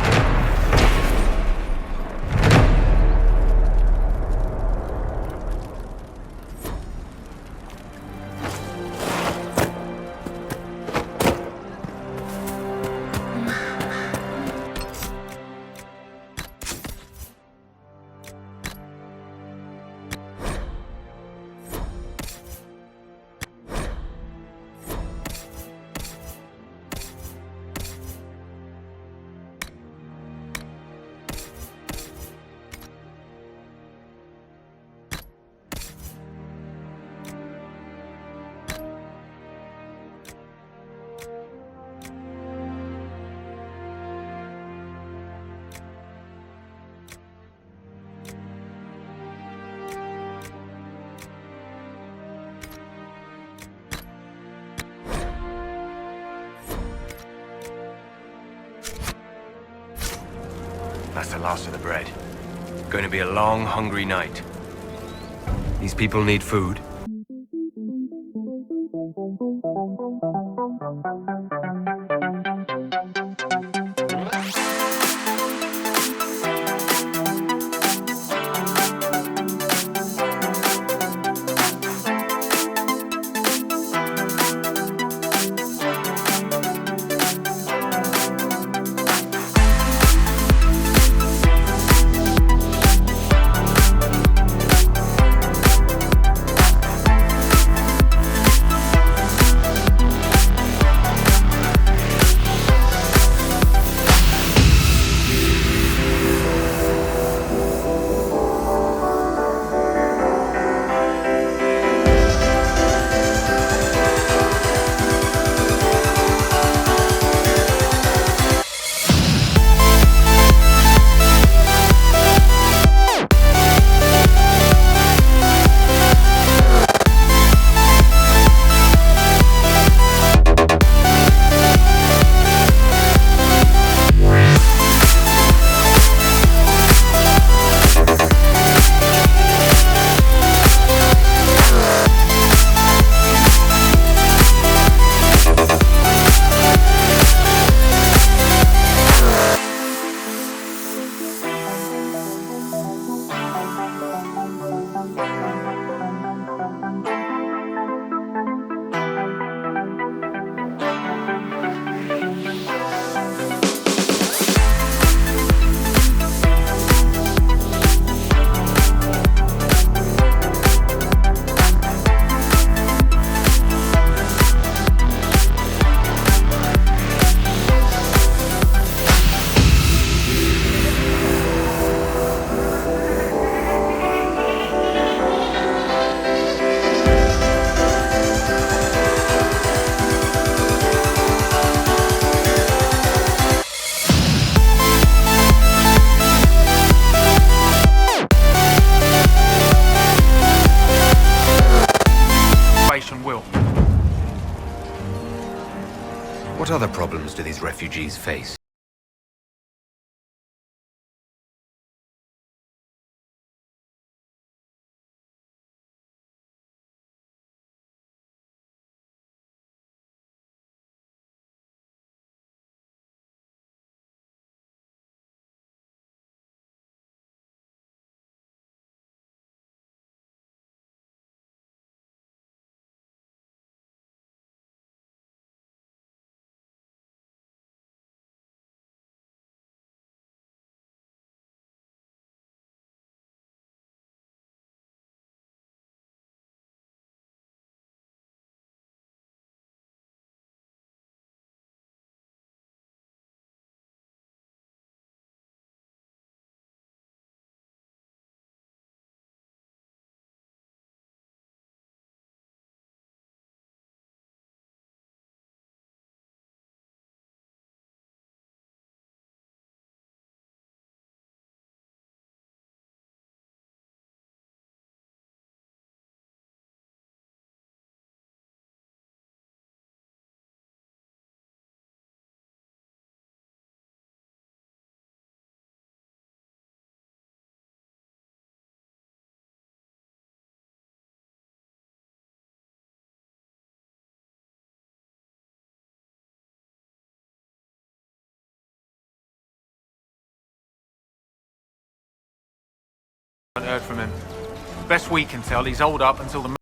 [SPEAKER 6] That's the last of the bread. Going to be a long, hungry night.
[SPEAKER 1] These people need food. problems do these refugees face?
[SPEAKER 17] Haven't heard from him. Best we can tell, he's holed up until the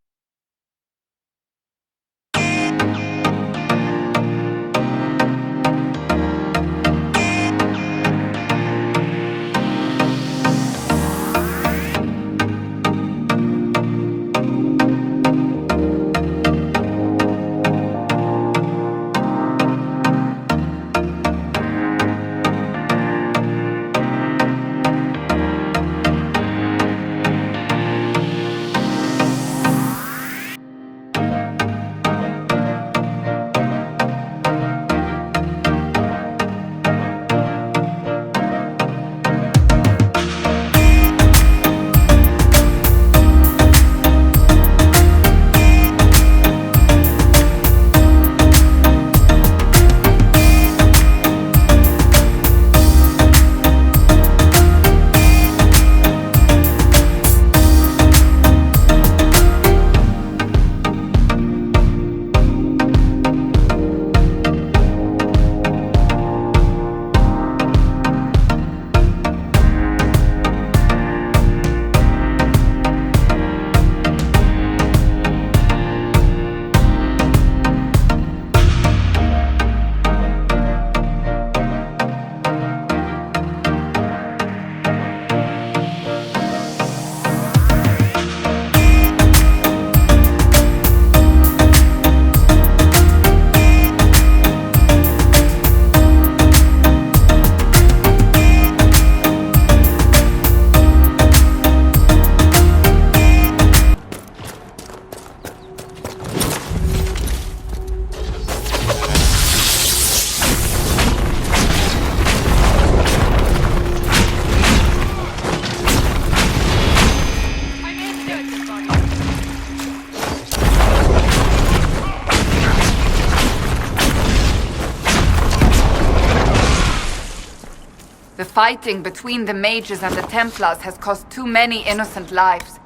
[SPEAKER 3] The fighting between the mages and the Templars has cost too many innocent lives.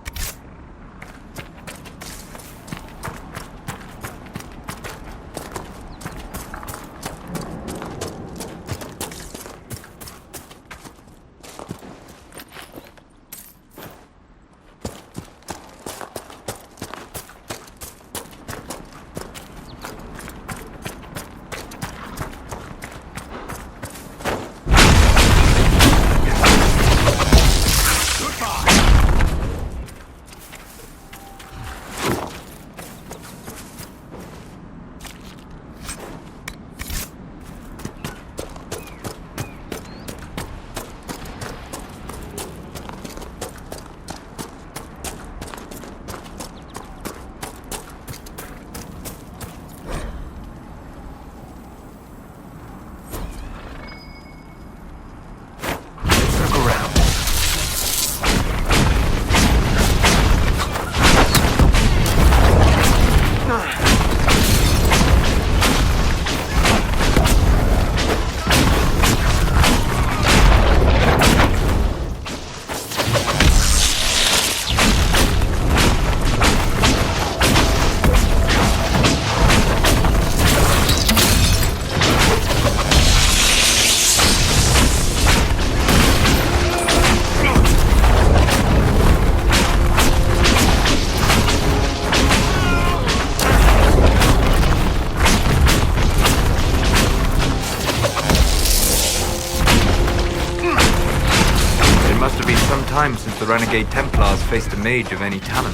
[SPEAKER 5] time since the Renegade Templars faced a mage of any talent.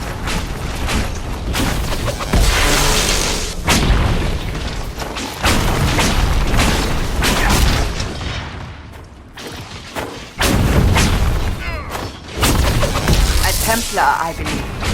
[SPEAKER 3] A Templar, I believe.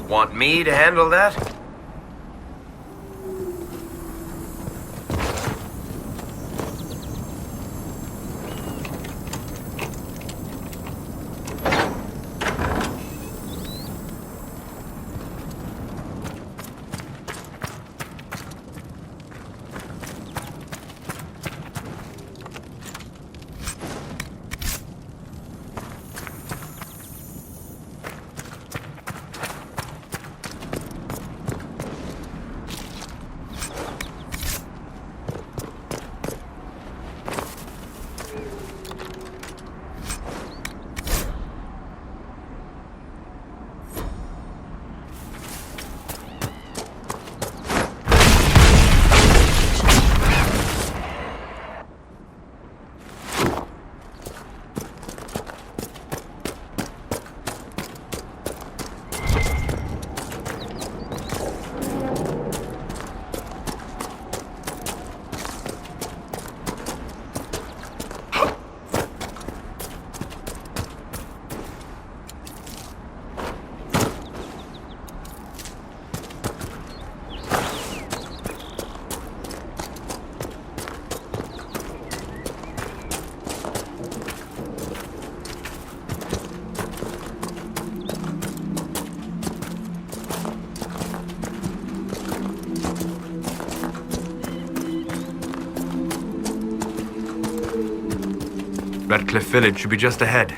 [SPEAKER 6] Want me to handle that?
[SPEAKER 5] Redcliffe Village should be just ahead.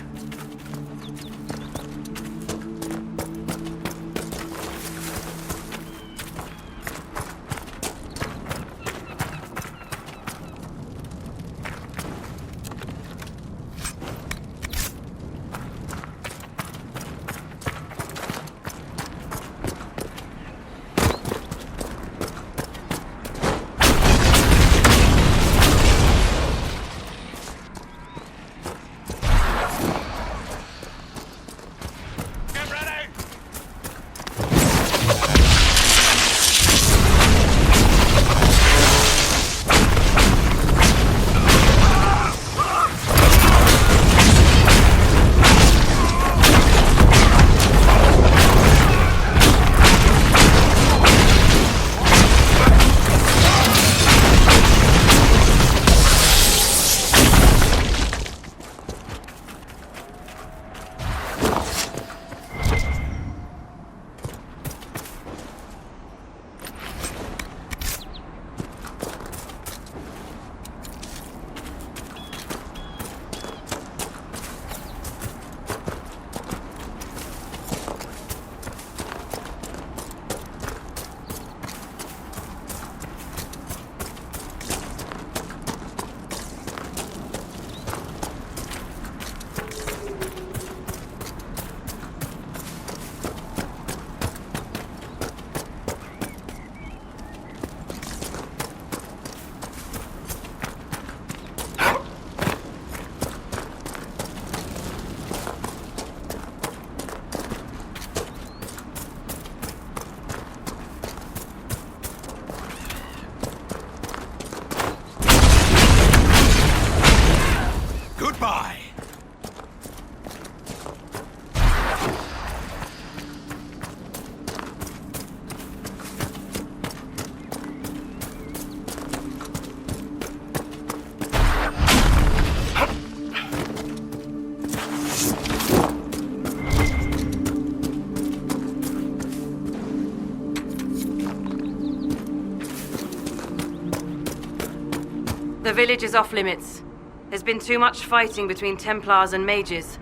[SPEAKER 18] The village is off limits. There's been too much fighting between Templars and mages.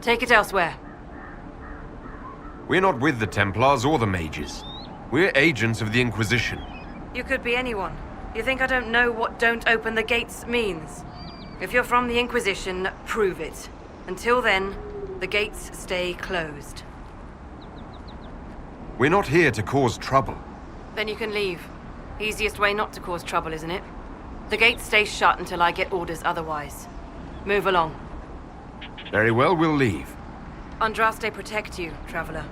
[SPEAKER 18] Take it elsewhere.
[SPEAKER 1] We're not with the Templars or the mages. We're agents of the Inquisition.
[SPEAKER 18] You could be anyone. You think I don't know what "don't open the gates" means? If you're from the Inquisition, prove it. Until then, the gates stay closed.
[SPEAKER 1] We're not here to cause trouble.
[SPEAKER 18] Then you can leave. Easiest way not to cause trouble, isn't it? The gates stay shut until I get orders otherwise. Move along.
[SPEAKER 1] Very well, we'll leave.
[SPEAKER 18] Andraste protect you, traveler.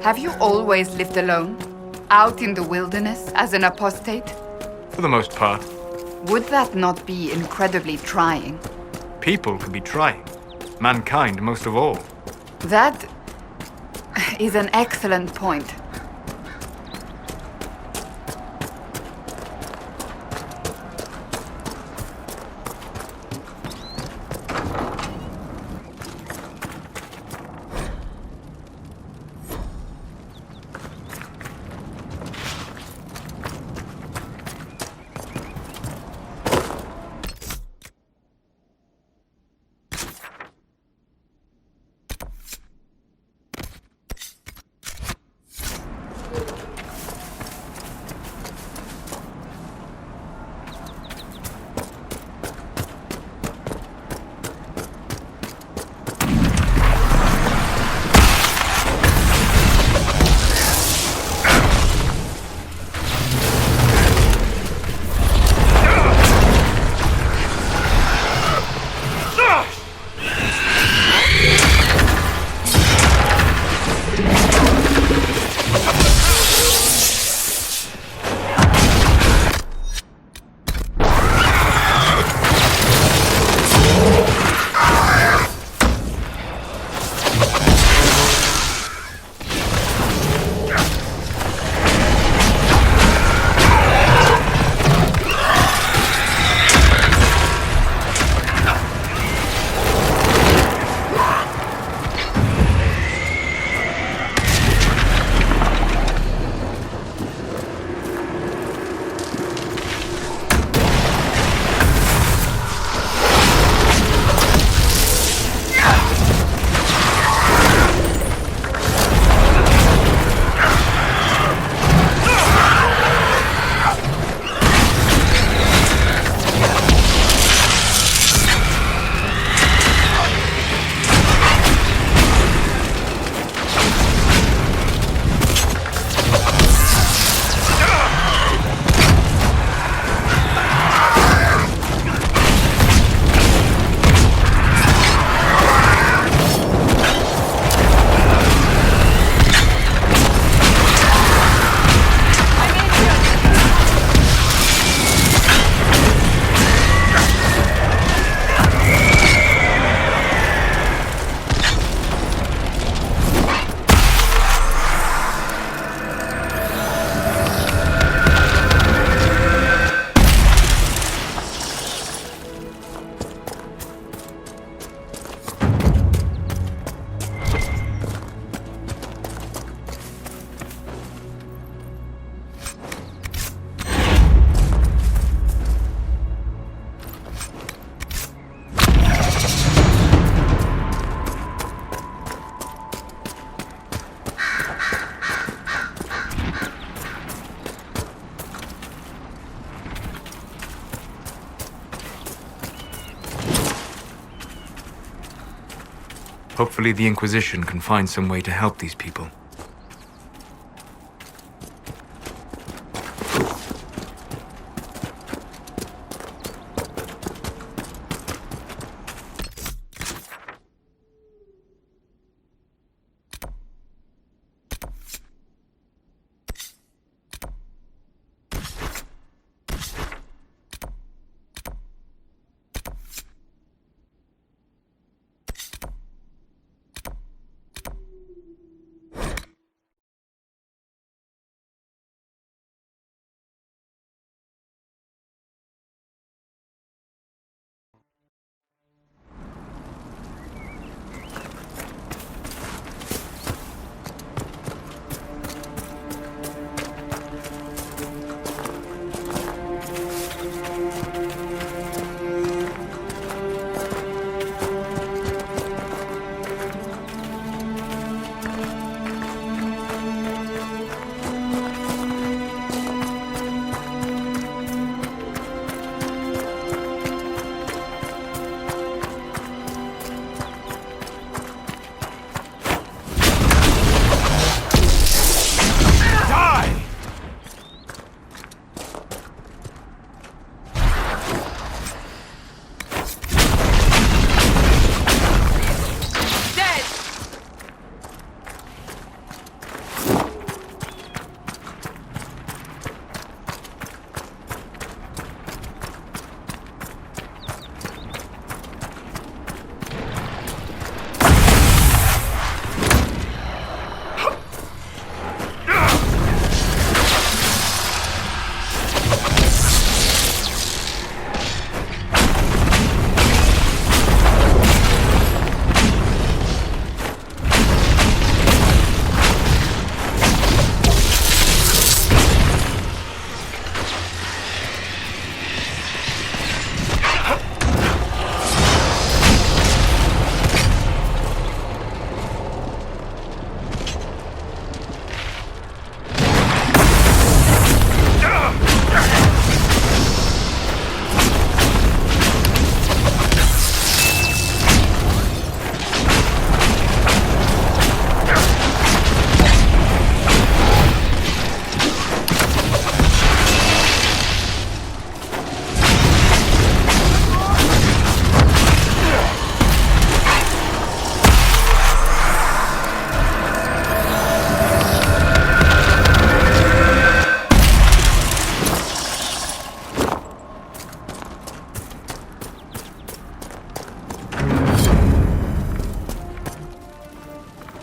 [SPEAKER 3] Have you always lived alone? Out in the wilderness as an apostate?
[SPEAKER 5] For the most part.
[SPEAKER 3] Would that not be incredibly trying?
[SPEAKER 5] People can be trying. Mankind most of all.
[SPEAKER 3] That is an excellent point.
[SPEAKER 5] Hopefully the Inquisition can find some way to help these people.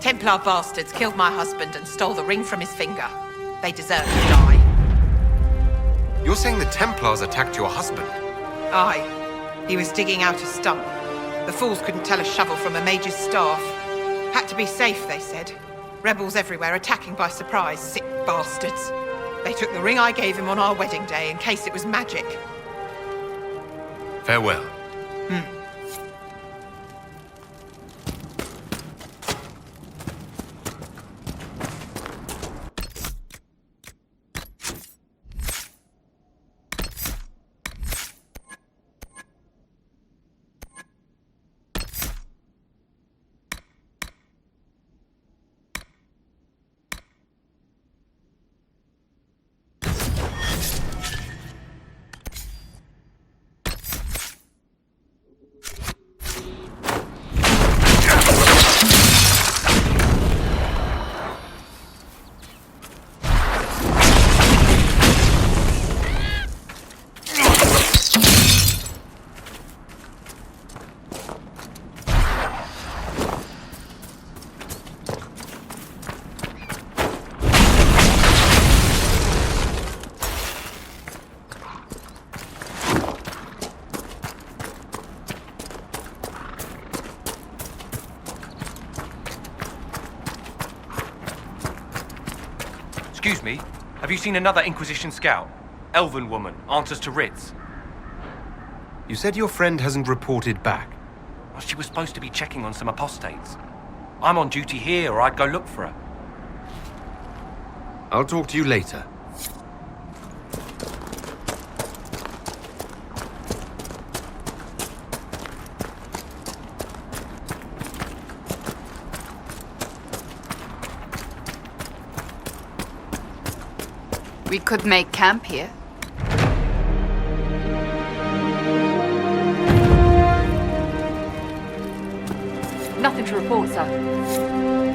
[SPEAKER 19] Templar bastards killed my husband and stole the ring from his finger. They deserve to die.
[SPEAKER 1] You're saying the Templars attacked your husband?
[SPEAKER 19] Aye. He was digging out a stump. The fools couldn't tell a shovel from a mage's staff. Had to be safe, they said. Rebels everywhere attacking by surprise, sick bastards. They took the ring I gave him on our wedding day in case it was magic.
[SPEAKER 1] Farewell.
[SPEAKER 20] Excuse me, have you seen another Inquisition scout? Elven woman, answers to writs.
[SPEAKER 1] You said your friend hasn't reported back.
[SPEAKER 20] Well, she was supposed to be checking on some apostates. I'm on duty here, or I'd go look for her.
[SPEAKER 1] I'll talk to you later.
[SPEAKER 3] We could make camp here.
[SPEAKER 15] Nothing to report, sir.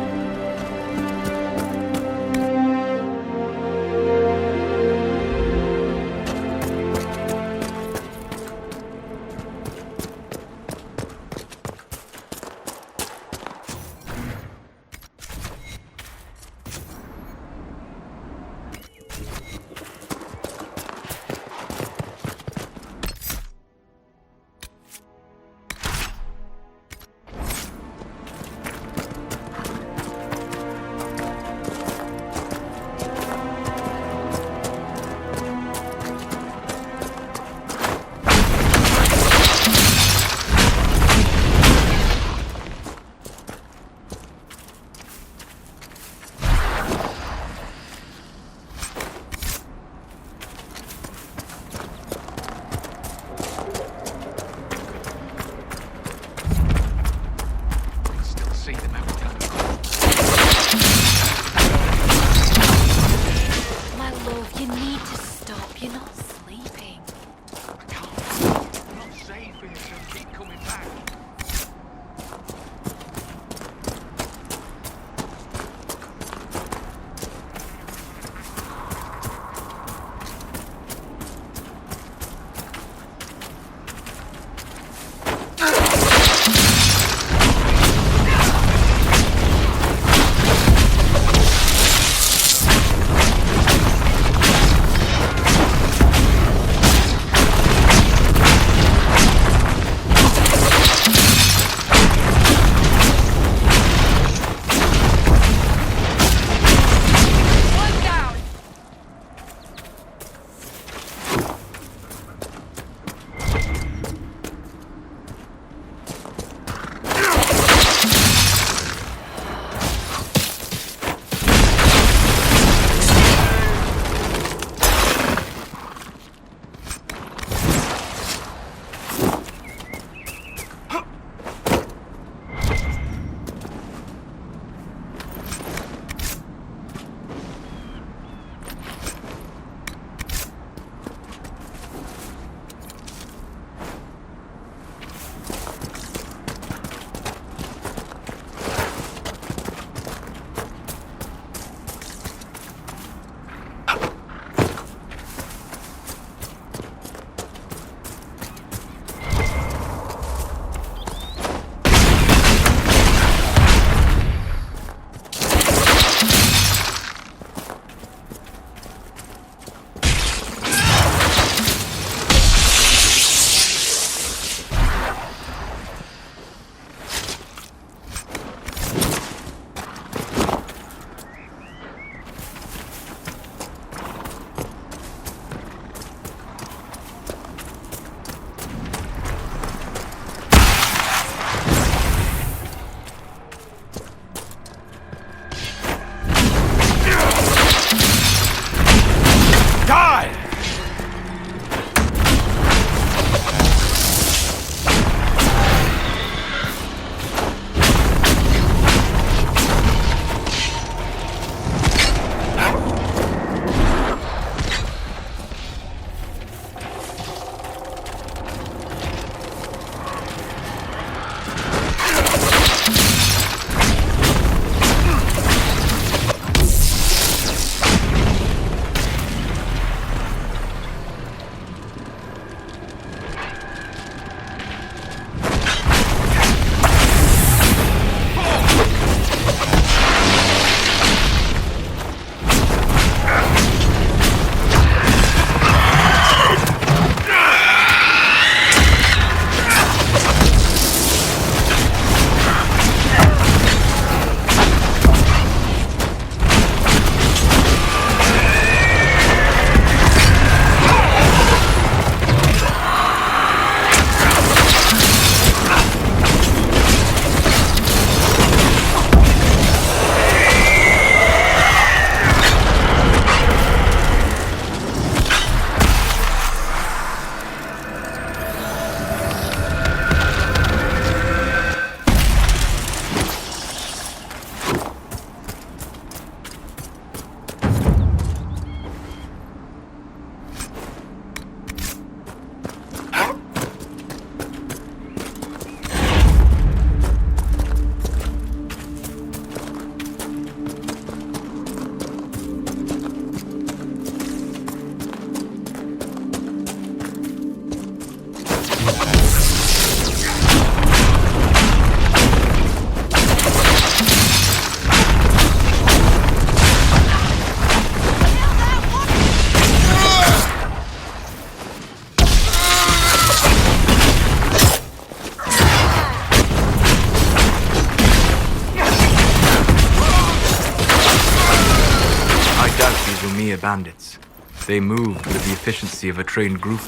[SPEAKER 5] bandits. They moved with the efficiency of a trained group.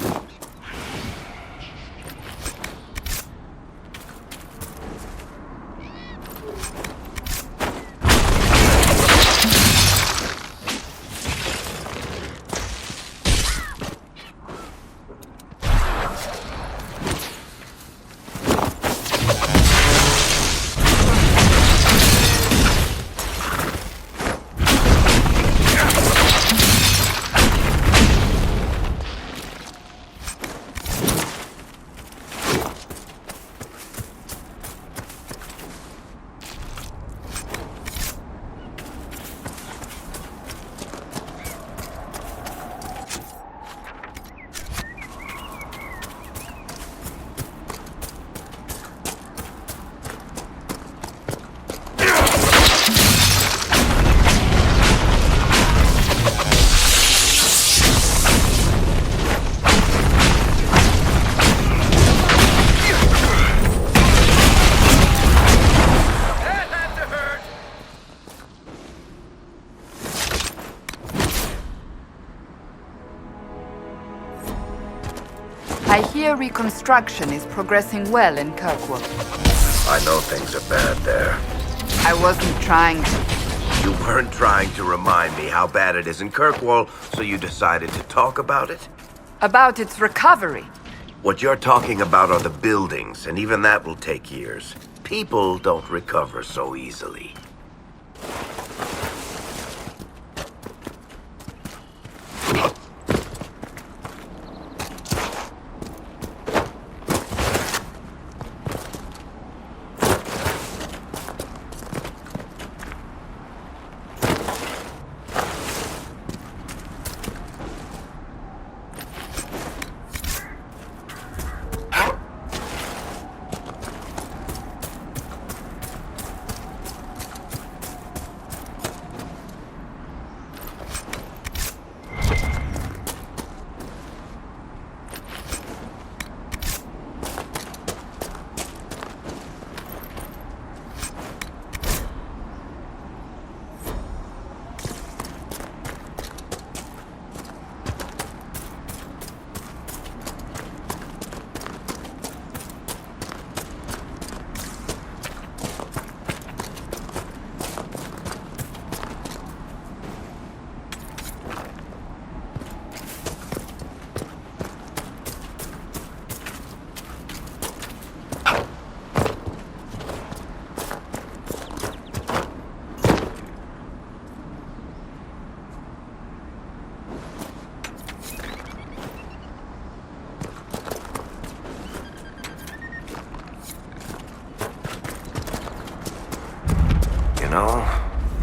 [SPEAKER 3] I hear reconstruction is progressing well in Kirkwall.
[SPEAKER 6] I know things are bad there.
[SPEAKER 3] I wasn't trying to.
[SPEAKER 6] You weren't trying to remind me how bad it is in Kirkwall, so you decided to talk about it?
[SPEAKER 3] About its recovery.
[SPEAKER 6] What you're talking about are the buildings, and even that will take years. People don't recover so easily.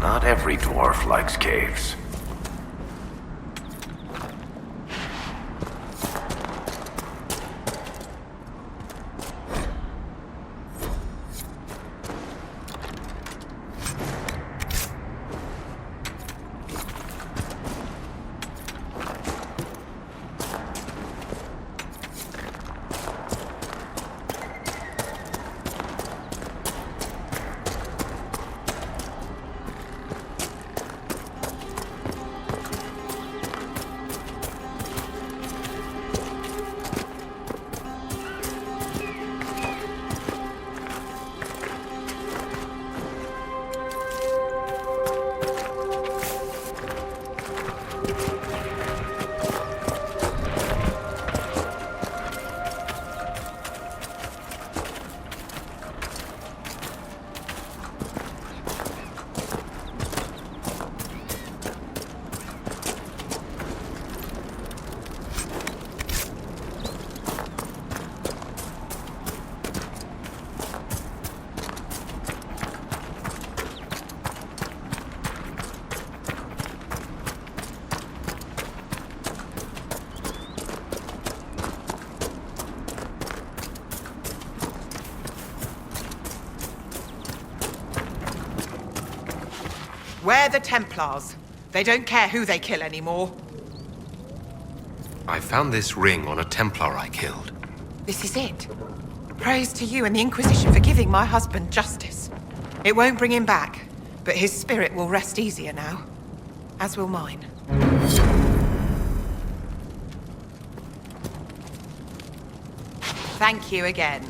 [SPEAKER 6] Not every dwarf likes caves.
[SPEAKER 19] We're the Templars. They don't care who they kill anymore.
[SPEAKER 1] I found this ring on a Templar I killed.
[SPEAKER 19] This is it. Praise to you and the Inquisition for giving my husband justice. It won't bring him back, but his spirit will rest easier now. As will mine. Thank you again.